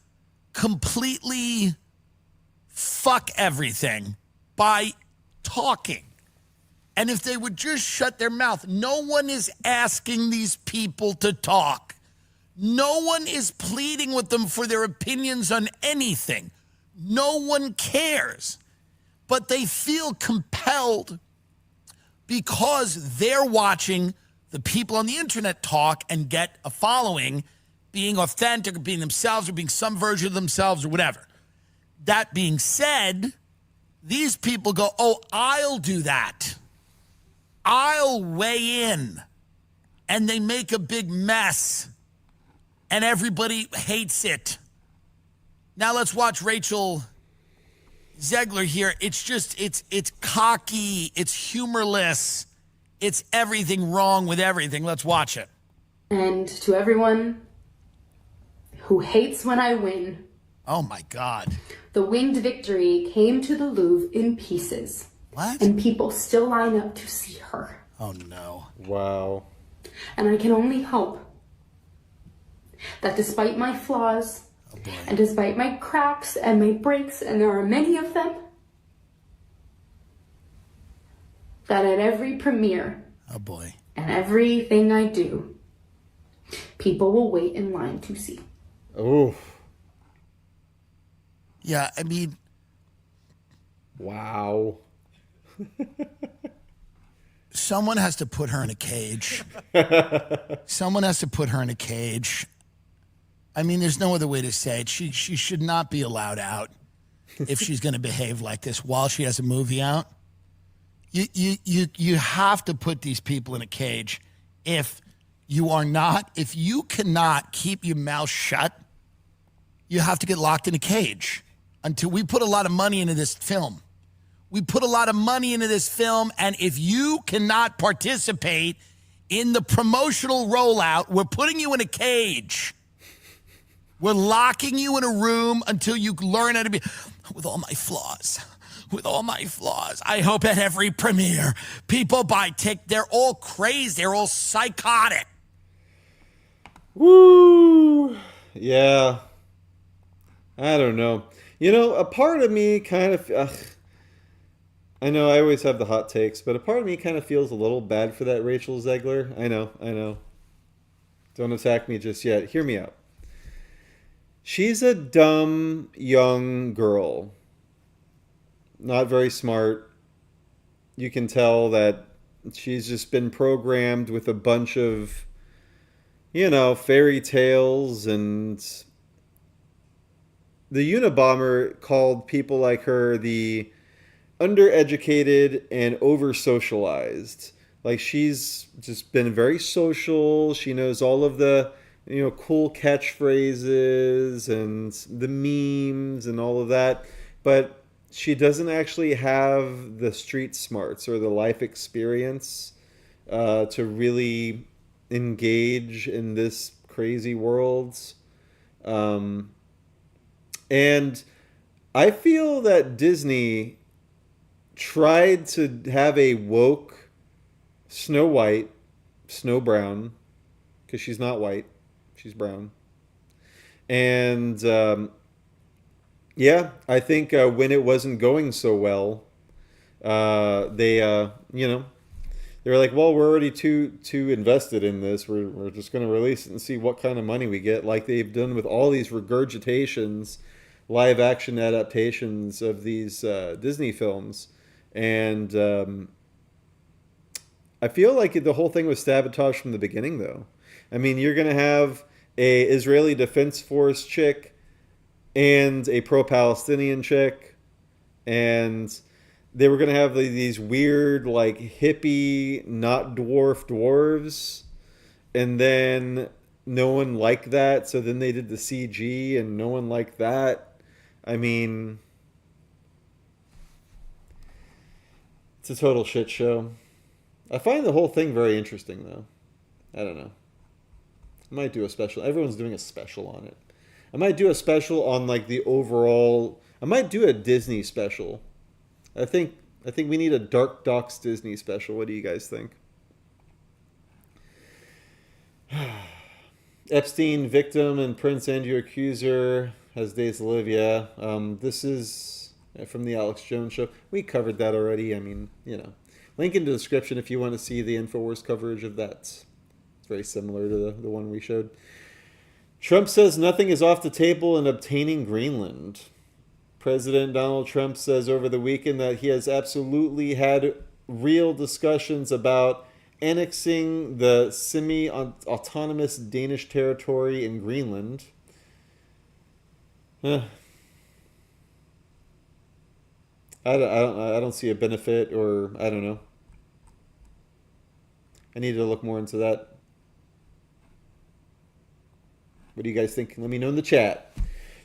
completely fuck everything by talking. And if they would just shut their mouth, no one is asking these people to talk. No one is pleading with them for their opinions on anything. No one cares. But they feel compelled because they're watching the people on the internet talk and get a following, being authentic or being themselves or being some version of themselves or whatever. That being said, these people go, oh, I'll do that. I'll weigh in. And they make a big mess. And everybody hates it. Now let's watch Rachel Zegler here. It's just, it's cocky. It's humorless. It's everything wrong with everything. Let's watch it. And to everyone who hates when I win. Oh my God. The winged victory came to the Louvre in pieces. What? And people still line up to see her. Oh no. Wow. And I can only hope that despite my flaws, and despite my cracks and my breaks, and there are many of them, that at every premiere, oh boy, and everything I do, people will wait in line to see. Oh. Yeah, I mean, wow. Someone has to put her in a cage. Someone has to put her in a cage. I mean, there's no other way to say it. She should not be allowed out if she's going to behave like this while she has a movie out. You have to put these people in a cage. If you cannot keep your mouth shut, you have to get locked in a cage. Until we put a lot of money into this film. We put a lot of money into this film, and if you cannot participate in the promotional rollout, we're putting you in a cage. We're locking you in a room until you learn how to be, with all my flaws. I hope at every premiere, people they're all crazy, they're all psychotic. Woo! Yeah. I don't know. You know, a part of me kind of... I know I always have the hot takes, but a part of me kind of feels a little bad for that Rachel Zegler. I know. Don't attack me just yet. Hear me out. She's a dumb, young girl. Not very smart. You can tell that she's just been programmed with a bunch of, fairy tales, and the Unabomber called people like her the undereducated and over-socialized. Like, she's just been very social. She knows all of the, cool catchphrases and the memes and all of that. But she doesn't actually have the street smarts or the life experience to really engage in this crazy world. And I feel that Disney tried to have a woke Snow White, Snow Brown, because she's not white, she's brown. And I think when it wasn't going so well, they were like, well, we're already too invested in this. We're just going to release it and see what kind of money we get, like they've done with all these regurgitations, live action adaptations of these Disney films. And I feel like the whole thing was sabotaged from the beginning, though. I mean, you're going to have a Israeli Defense Force chick and a pro-Palestinian chick, and they were going to have these weird, like, hippie, not dwarves, and then no one liked that, so then they did the CG, and no one liked that. I mean, it's a total shit show. I find the whole thing very interesting, though. I don't know. I might do a special. Everyone's doing a special on it. I might do a special on, like, the overall... I might do a Disney special. I think we need a DarkDox Disney special. What do you guys think? Epstein victim and Prince Andrew accuser has days to live. Yeah. This is from the Alex Jones show. We covered that already. I mean, link in the description if you want to see the Infowars coverage of that. It's very similar to the one we showed. Trump says nothing is off the table in obtaining Greenland. President Donald Trump says over the weekend that he has absolutely had real discussions about annexing the semi-autonomous Danish territory in Greenland. I don't see a benefit, or I don't know. I need to look more into that. What do you guys think? Let me know in the chat.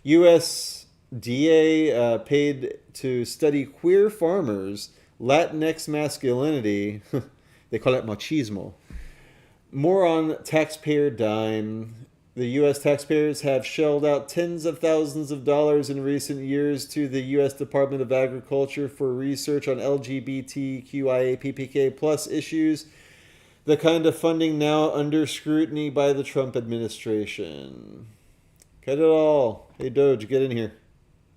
USDA paid to study queer farmers' Latinx masculinity. They call it machismo. More on taxpayer dime. The U.S. taxpayers have shelled out tens of thousands of dollars in recent years to the U.S. Department of Agriculture for research on LGBTQIA+PPK plus issues, the kind of funding now under scrutiny by the Trump administration. Cut it all. Hey, Doge, get in here.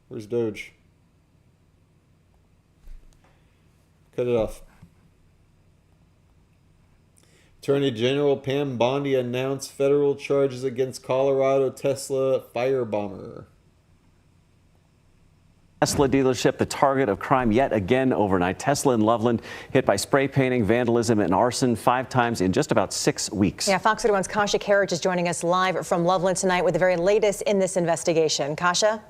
Where's Doge? Cut it off. Attorney General Pam Bondi announced federal charges against Colorado Tesla firebomber. Tesla dealership, the target of crime yet again overnight. Tesla in Loveland hit by spray painting, vandalism, and arson 5 times in just about 6 weeks. Yeah, Fox 31's Kasha Carriage is joining us live from Loveland tonight with the very latest in this investigation. Kasha?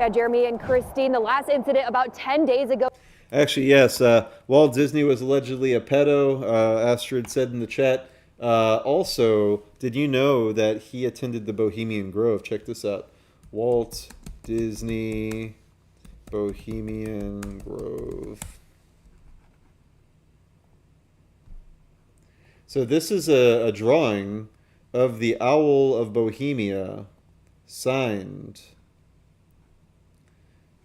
Yeah, Jeremy and Christine, the last incident about 10 days ago. Actually, yes. Walt Disney was allegedly a pedo, Astrid said in the chat. Also, did you know that he attended the Bohemian Grove? Check this out. Walt Disney Bohemian Grove. So this is a drawing of the Owl of Bohemia, signed.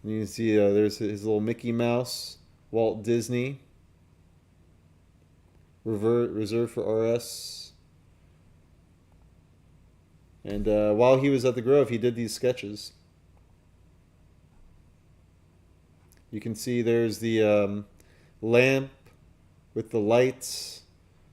And you can see there's his little Mickey Mouse, Walt Disney, reserved for RS. And while he was at the Grove, he did these sketches. You can see there's the lamp with the lights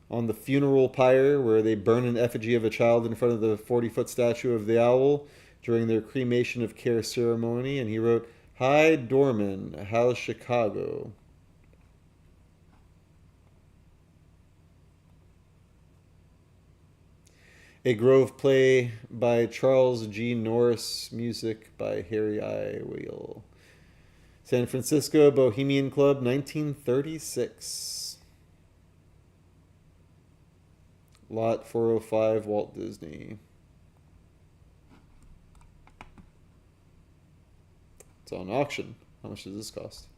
on the funeral pyre where they burn an effigy of a child in front of the 40-foot statue of the owl during their cremation of care ceremony. And he wrote, "Hi, Dorman, how's Chicago?" A Grove play by Charles G. Norris, music by Harry I. Wheel. San Francisco Bohemian Club, 1936. Lot 405, Walt Disney. It's on auction. How much does this cost?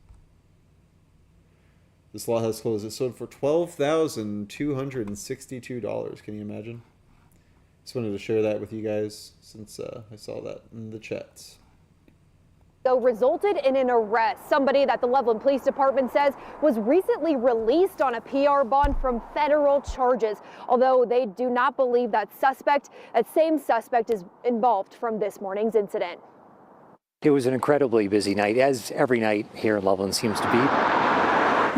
This lot has closed. It sold for $12,262. Can you imagine? Just wanted to share that with you guys since I saw that in the chat. So resulted in an arrest. Somebody that the Loveland Police Department says was recently released on a PR bond from federal charges, although they do not believe that same suspect is involved from this morning's incident. It was an incredibly busy night, as every night here in Loveland seems to be.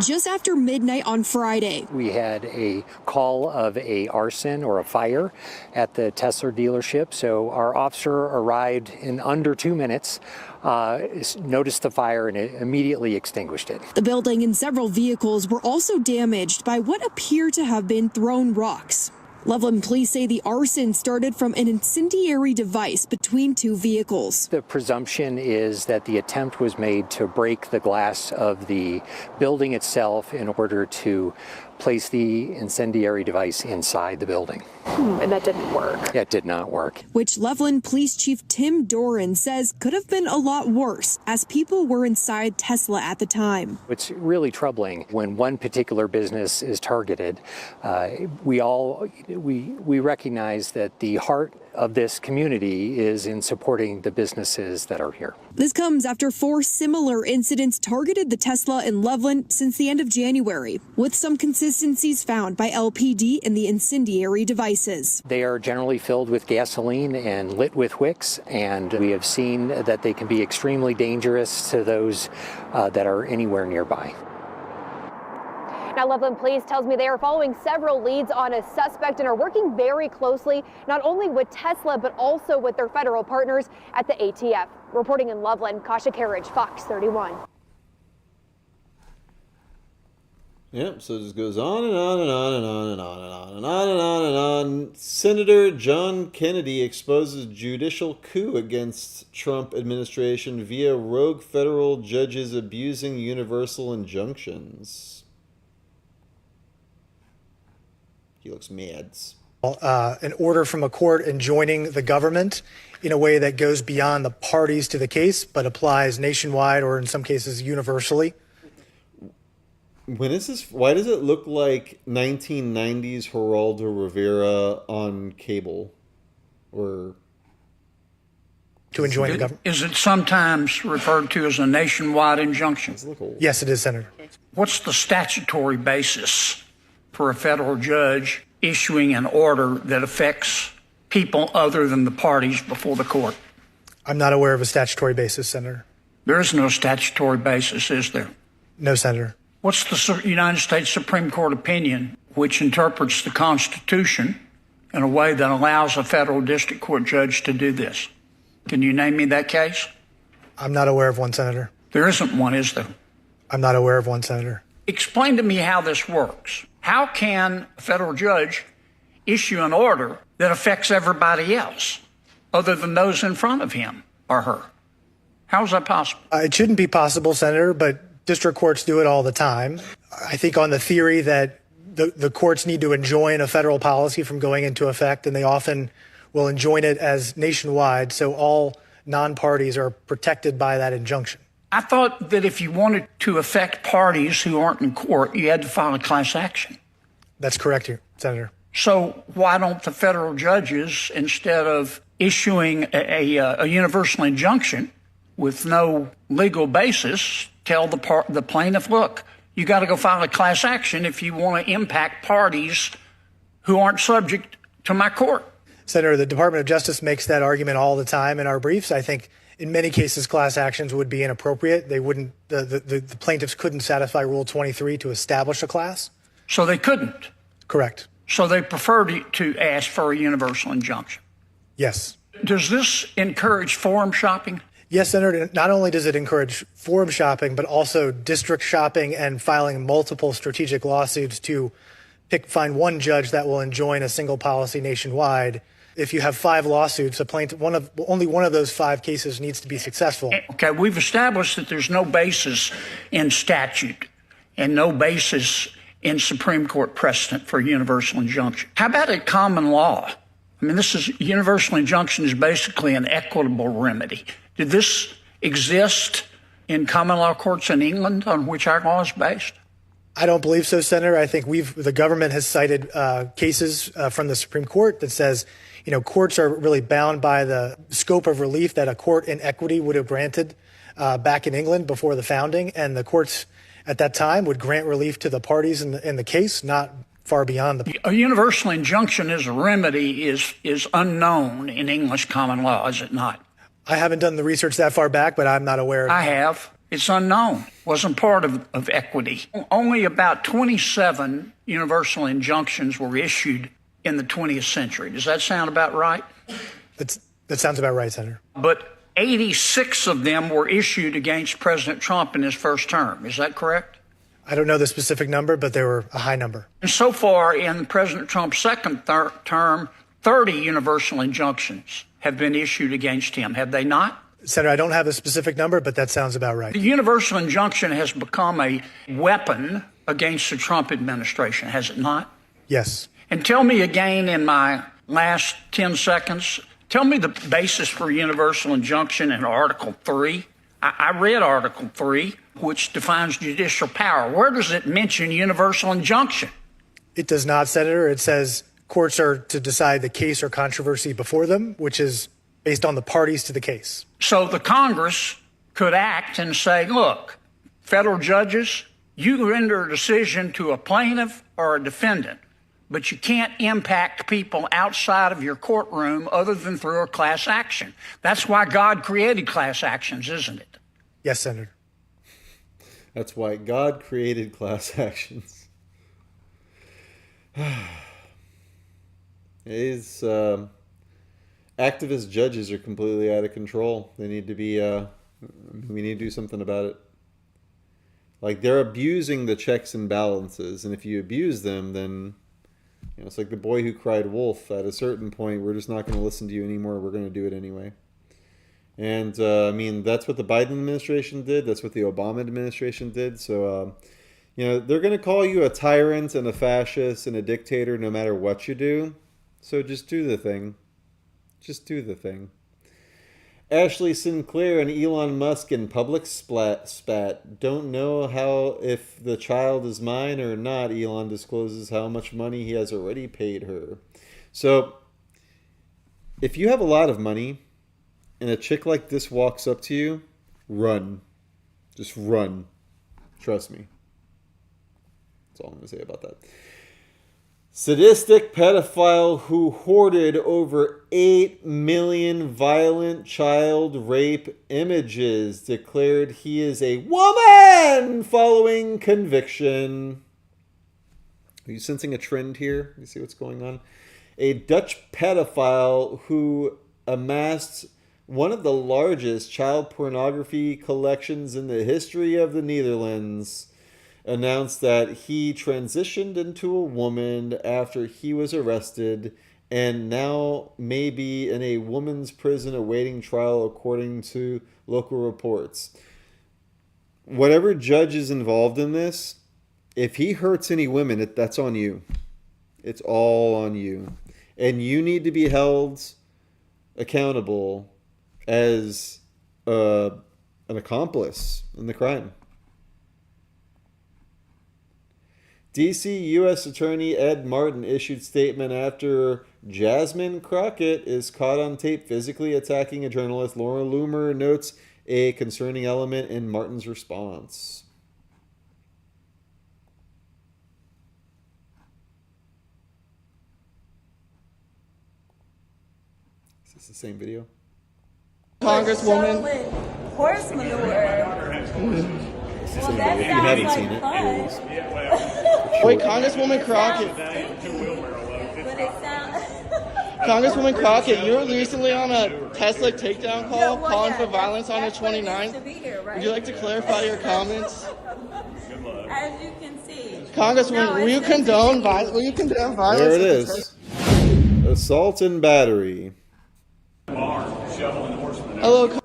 Just after midnight on Friday, We had a call of a arson or a fire at the Tesla dealership. So our officer arrived in under 2 minutes, noticed the fire, and immediately extinguished it. the building and several vehicles were also damaged by what appear to have been thrown rocks. Loveland police say the arson started from an incendiary device between two vehicles. The presumption is that the attempt was made to break the glass of the building itself in order to place the incendiary device inside the building. And that didn't work. It did not work. Which Loveland Police Chief Tim Doran says could have been a lot worse, as people were inside Tesla at the time. It's really troubling when one particular business is targeted. We all we recognize that the heart of this community is in supporting the businesses that are here. This comes after 4 similar incidents targeted the Tesla in Loveland since the end of January, with some consistencies found by LPD in the incendiary devices. They are generally filled with gasoline and lit with wicks, and we have seen that they can be extremely dangerous to those that are anywhere nearby. Now, Loveland Police tells me they are following several leads on a suspect and are working very closely, not only with Tesla, but also with their federal partners at the ATF. Reporting in Loveland, Kasha Carriage, Fox 31. Yep, so it just goes on and on and on and on and on and on and on and on and on. Senator John Kennedy exposes judicial coup against Trump administration via rogue federal judges abusing universal injunctions. He looks mad. An order from a court enjoining the government in a way that goes beyond the parties to the case, but applies nationwide or in some cases universally. When is this? Why does it look like 1990s Geraldo Rivera on cable? Or to enjoin the government? Is it sometimes referred to as a nationwide injunction? Yes, it is, Senator. What's the statutory basis for a federal judge issuing an order that affects people other than the parties before the court? I'm not aware of a statutory basis, Senator. There is no statutory basis, is there? No, Senator. What's the United States Supreme Court opinion which interprets the Constitution in a way that allows a federal district court judge to do this? Can you name me that case? I'm not aware of one, Senator. There isn't one, is there? I'm not aware of one, Senator. Explain to me how this works. How can a federal judge issue an order that affects everybody else other than those in front of him or her? How is that possible? It shouldn't be possible, Senator, but district courts do it all the time. I think on the theory that the courts need to enjoin a federal policy from going into effect, and they often will enjoin it as nationwide, so all non-parties are protected by that injunction. I thought that if you wanted to affect parties who aren't in court, you had to file a class action. That's correct, Senator. So why don't the federal judges, instead of issuing a universal injunction with no legal basis, tell the plaintiff, look, you got to go file a class action if you want to impact parties who aren't subject to my court? Senator, the Department of Justice makes that argument all the time in our briefs. I think in many cases, class actions would be inappropriate. They wouldn't. The plaintiffs couldn't satisfy Rule 23 to establish a class. So they couldn't. Correct. So they preferred to ask for a universal injunction. Yes. Does this encourage forum shopping? Yes, Senator. Not only does it encourage forum shopping, but also district shopping and filing multiple strategic lawsuits to find one judge that will enjoin a single policy nationwide. If you have 5 lawsuits, a plaintiff, only one of those 5 cases needs to be successful. Okay, we've established that there's no basis in statute and no basis in Supreme Court precedent for a universal injunction. How about a common law? I mean, universal injunction is basically an equitable remedy. Did this exist in common law courts in England on which our law is based? I don't believe so, Senator. I think the government has cited cases from the Supreme Court that says, courts are really bound by the scope of relief that a court in equity would have granted back in England before the founding. And the courts at that time would grant relief to the parties in the case, not far beyond the. A universal injunction as a remedy is unknown in English common law, is it not? I haven't done the research that far back, but I'm not aware of I have. It's unknown. Wasn't part of equity. Only about 27 universal injunctions were issued in the 20th century. Does that sound about right? That sounds about right, Senator. But 86 of them were issued against President Trump in his first term. Is that correct? I don't know the specific number, but they were a high number. And so far in President Trump's second term, 30 universal injunctions have been issued against him. Have they not? Senator, I don't have a specific number, but that sounds about right. The universal injunction has become a weapon against the Trump administration, has it not? Yes. And tell me again in my last 10 seconds, tell me the basis for universal injunction in Article 3. I read Article 3, which defines judicial power. Where does it mention universal injunction? It does not, Senator. It says Courts are to decide the case or controversy before them, which is based on the parties to the case. So the Congress could act and say, look, federal judges, you render a decision to a plaintiff or a defendant, but you can't impact people outside of your courtroom other than through a class action. That's why God created class actions, isn't it? Yes, Senator. That's why God created class actions. Activist judges are completely out of control. They need to be, we need to do something about it. Like, they're abusing the checks and balances, and if you abuse them, then, you know, it's like the boy who cried wolf. At a certain point, we're just not going to listen to you anymore. We're going to do it anyway. And, I mean, that's what the Biden administration did. That's what the Obama administration did. So, you know, they're going to call you a tyrant and a fascist and a dictator no matter what you do. So just do the thing. Just do the thing. Ashley Sinclair and Elon Musk in public spat. Don't know how if the child is mine or not. Elon discloses how much money he has already paid her. So, if you have a lot of money and a chick like this walks up to you, run. Just run. Trust me. That's all I'm going to say about that. Sadistic pedophile who hoarded over 8 million violent child rape images declared he is a woman following conviction. Are you sensing a trend here? You see what's going on? A Dutch pedophile who amassed one of the largest child pornography collections in the history of the Netherlands announced that he transitioned into a woman after he was arrested and now may be in a woman's prison awaiting trial, according to local reports. Whatever judge is involved in this, if he hurts any women, that's on you. It's all on you. And you need to be held accountable as an accomplice in the crime. D.C. U.S. Attorney Ed Martin issued statement after Jasmine Crockett is caught on tape physically attacking a journalist. Laura Loomer notes a concerning element in Martin's response. Is this the same video? Congresswoman. Horse manure. Well, that you sounds haven't like seen it. fun. Here it is. Wait, Congresswoman Crockett. Congresswoman Crockett, you were recently on a Tesla takedown call calling for violence on the 29th. Would you like to clarify your comments? As you can see. Congresswoman, will you condone violence? There it is. Assault and battery. Hello.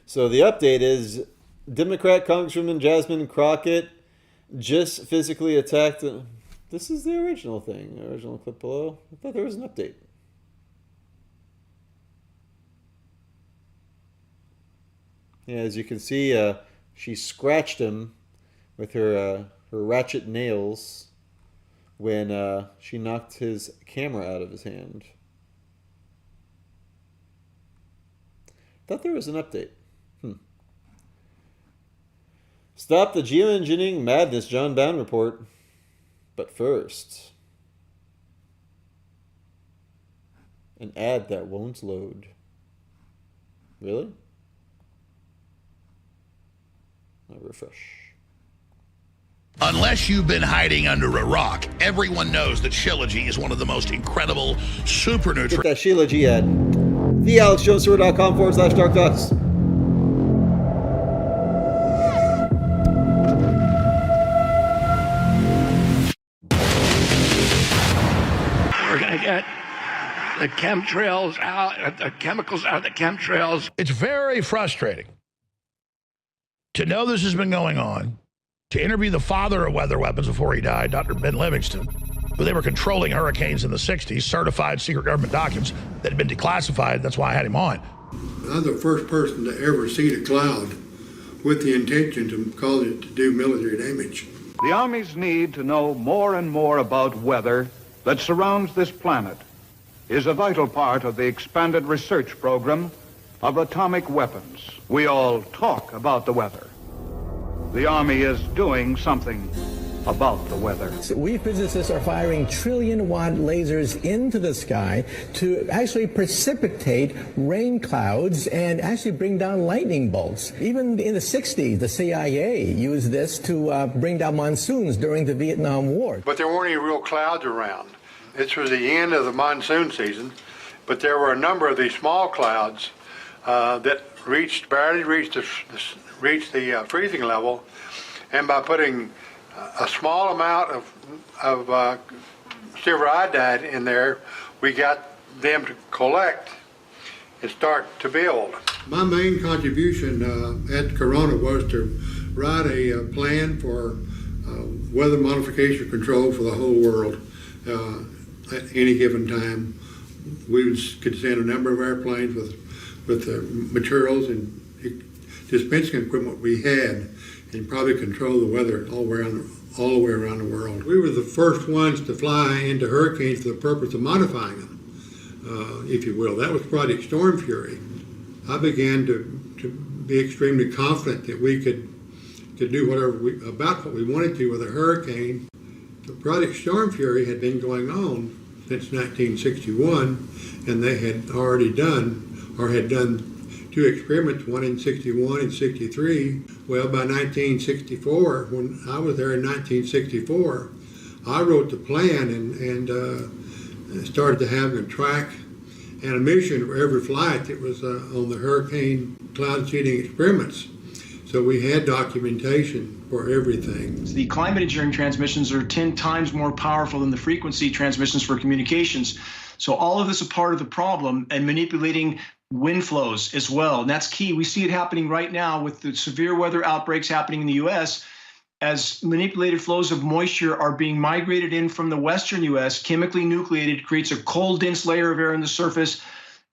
So the update is Democrat Congresswoman Jasmine Crockett just physically attacked. This is the original thing. The original clip below. I thought there was an update. Yeah, as you can see, she scratched him with her ratchet nails when she knocked his camera out of his hand. Thought there was an update. Stop the geoengineering madness, John Bound report. But first, an ad that won't load. Really? I'll refresh. Unless you've been hiding under a rock, everyone knows that Shilajit is one of the most incredible super nutrients. Get that Shilajit ad. thealexjonestour.com/DarkDox. We're going to get the chemtrails out, the chemicals out of the chemtrails. It's very frustrating to know this has been going on, to interview the father of weather weapons before he died, Dr. Ben Livingston, who they were controlling hurricanes in the 60s, certified secret government documents that had been declassified. That's why I had him on. I'm the first person to ever see the cloud with the intention to cause it to do military damage. The Army's need to know more and more about weather that surrounds this planet is a vital part of the expanded research program of atomic weapons. We all talk about the weather. The Army is doing something about the weather. We physicists are firing trillion-watt lasers into the sky to actually precipitate rain clouds and actually bring down lightning bolts. Even in the 60s, the CIA used this to bring down monsoons during the Vietnam War. But there weren't any real clouds around. This was the end of the monsoon season, but there were a number of these small clouds that barely reached the freezing level, and by putting a small amount of silver iodide in there, we got them to collect and start to build. My main contribution at Corona was to write a plan for weather modification control for the whole world at any given time. We could send a number of airplanes with the materials and dispensing equipment we had, and probably control the weather all the way around the world. We were the first ones to fly into hurricanes for the purpose of modifying them, if you will. That was Project Storm Fury. I began to be extremely confident that we could do whatever about what we wanted to with a hurricane. The Project Storm Fury had been going on since 1961, and they had already done two experiments, one in 61 and 63. Well, by 1964, when I was there in 1964, I wrote the plan and started to have a track and a mission for every flight that was on the hurricane cloud seeding experiments. So we had documentation for everything. The climate engineering transmissions are 10 times more powerful than the frequency transmissions for communications. So all of this is part of the problem, and manipulating wind flows as well. And that's key. We see it happening right now with the severe weather outbreaks happening in the U.S. as manipulated flows of moisture are being migrated in from the western U.S., chemically nucleated, creates a cold, dense layer of air on the surface.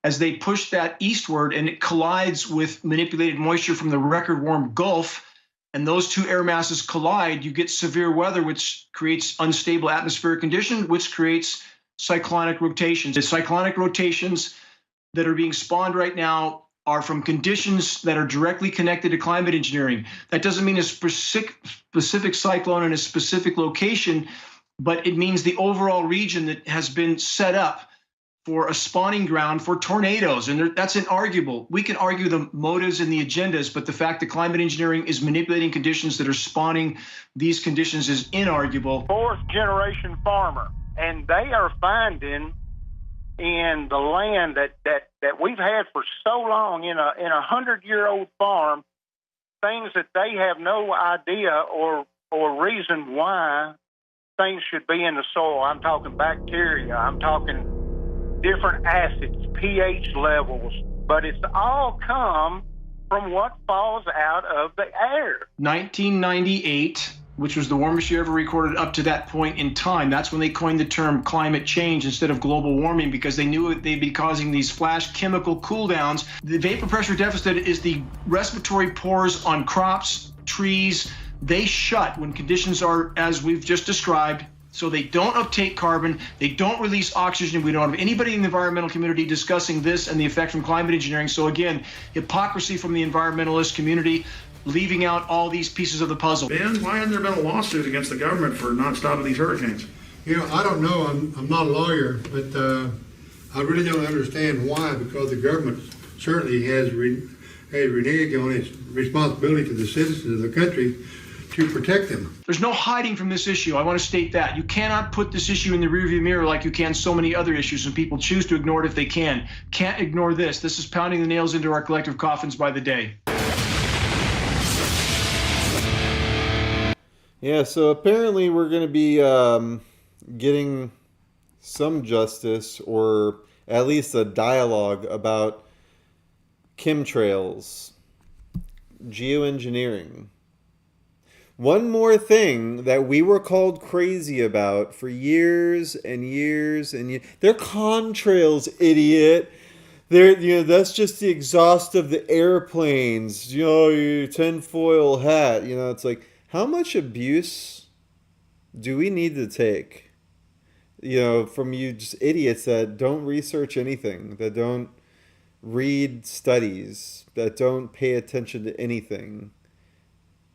As they push that eastward and it collides with manipulated moisture from the record warm Gulf, and those two air masses collide, you get severe weather, which creates unstable atmospheric conditions, which creates cyclonic rotations. The cyclonic rotations that are being spawned right now are from conditions that are directly connected to climate engineering. That doesn't mean a specific cyclone in a specific location, but it means the overall region that has been set up for a spawning ground for tornadoes. And that's inarguable. We can argue the motives and the agendas, but the fact that climate engineering is manipulating conditions that are spawning these conditions is inarguable. Fourth generation farmer, and they are finding in the land that we've had for so long in a 100-year-old farm, things that they have no idea or reason why things should be in the soil. I'm talking bacteria, I'm talking different acids, pH levels, but it's all come from what falls out of the air. 1998, which was the warmest year ever recorded up to that point in time. That's when they coined the term climate change instead of global warming, because they knew they'd be causing these flash chemical cool downs. The vapor pressure deficit is the respiratory pores on crops, trees. They shut when conditions are as we've just described. So they don't uptake carbon, they don't release oxygen. We don't have anybody in the environmental community discussing this and the effect from climate engineering. So again, hypocrisy from the environmentalist community, leaving out all these pieces of the puzzle. Ben, why hasn't there been a lawsuit against the government for not stopping these hurricanes? You know, I don't know. I'm not a lawyer, but I really don't understand why, because the government certainly has reneged on its responsibility to the citizens of the country to protect them. There's no hiding from this issue. I want to state that. You cannot put this issue in the rearview mirror like you can so many other issues, and people choose to ignore it if they can. Can't ignore this. This is pounding the nails into our collective coffins by the day. Yeah, so apparently we're going to be getting some justice, or at least a dialogue about chemtrails, geoengineering. One more thing that we were called crazy about for years and years and years. They're contrails, idiot. They're, that's just the exhaust of the airplanes. Your tinfoil hat. It's like, how much abuse do we need to take you know, from you just idiots that don't research anything, that don't read studies, that don't pay attention to anything.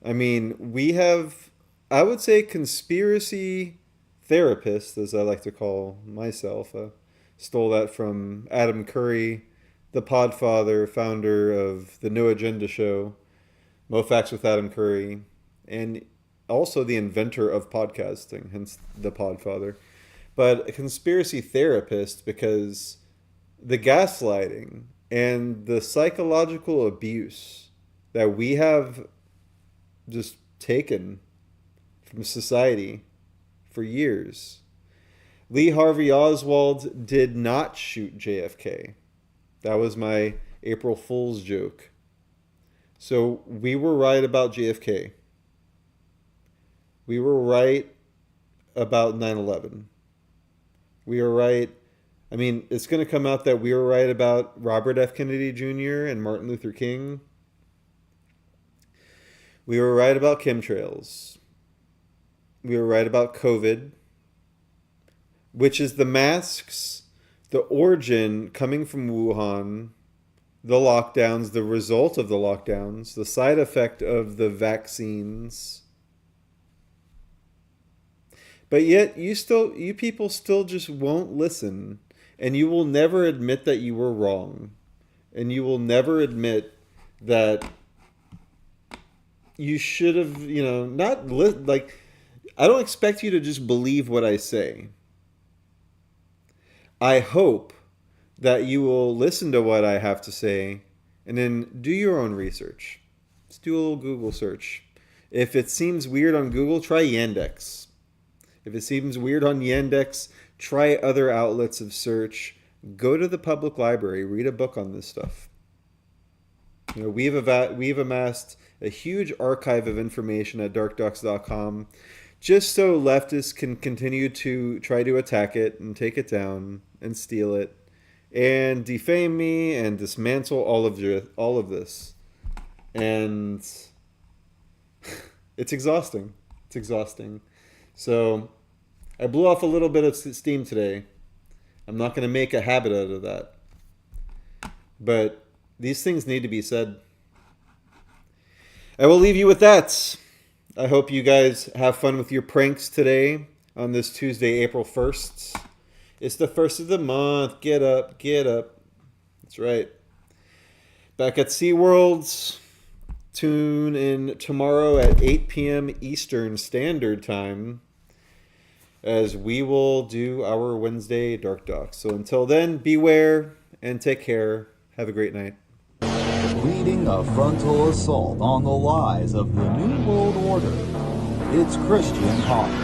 I mean, we have, I would say, conspiracy therapists, as I like to call myself. Stole that from Adam Curry, the Podfather, founder of the No Agenda show, Mo Facts with Adam Curry, and also the inventor of podcasting, hence the Podfather. But a conspiracy therapist, because the gaslighting and the psychological abuse that we have just taken from society for years. Lee Harvey Oswald did not shoot JFK. That was my April Fool's joke. So we were right about JFK. We were right about 9/11. We were right. I mean, it's going to come out that we were right about Robert F. Kennedy Jr. and Martin Luther King. We were right about chemtrails. We were right about COVID, which is the masks, the origin coming from Wuhan, the lockdowns, the result of the lockdowns, the side effect of the vaccines. But yet you people still just won't listen, and you will never admit that you were wrong. And you will never admit that you should have, you know, not like, I don't expect you to just believe what I say. I hope that you will listen to what I have to say and then do your own research. Just do a little Google search. If it seems weird on Google, try Yandex. If it seems weird on Yandex, try other outlets of search. Go to the public library, read a book on this stuff. You know, we've amassed a huge archive of information at DarkDox.com just so leftists can continue to try to attack it and take it down and steal it and defame me and dismantle all of this. And it's exhausting. It's exhausting. So I blew off a little bit of steam today. I'm not going to make a habit out of that. But these things need to be said. I will leave you with that. I hope you guys have fun with your pranks today on this Tuesday, April 1st. It's the first of the month. Get up, get up. That's right. Back at SeaWorld. Tune in tomorrow at 8 p.m. Eastern Standard Time as we will do our Wednesday Dark Docs. So until then, beware and take care. Have a great night. Leading a frontal assault on the lies of the New World Order, it's Christian Coffins.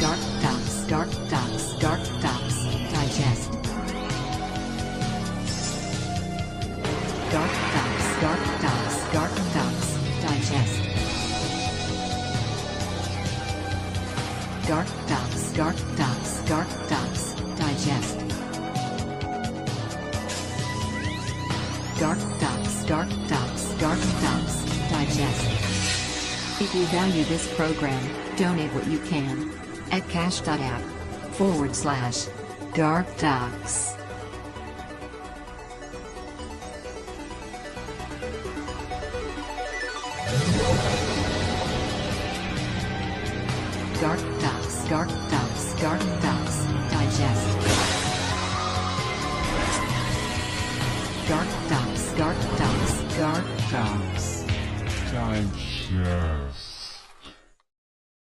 DarkDox, DarkDox, DarkDox, digest. DarkDox, DarkDox, DarkDox, digest. DarkDox, DarkDox, DarkDox, digest. DarkDox, DarkDox, DarkDox, digest. If you value this program, donate what you can at cash.app/DarkDox. DarkDox, DarkDox, DarkDox, digest. DarkDox, DarkDox, DarkDox, digest.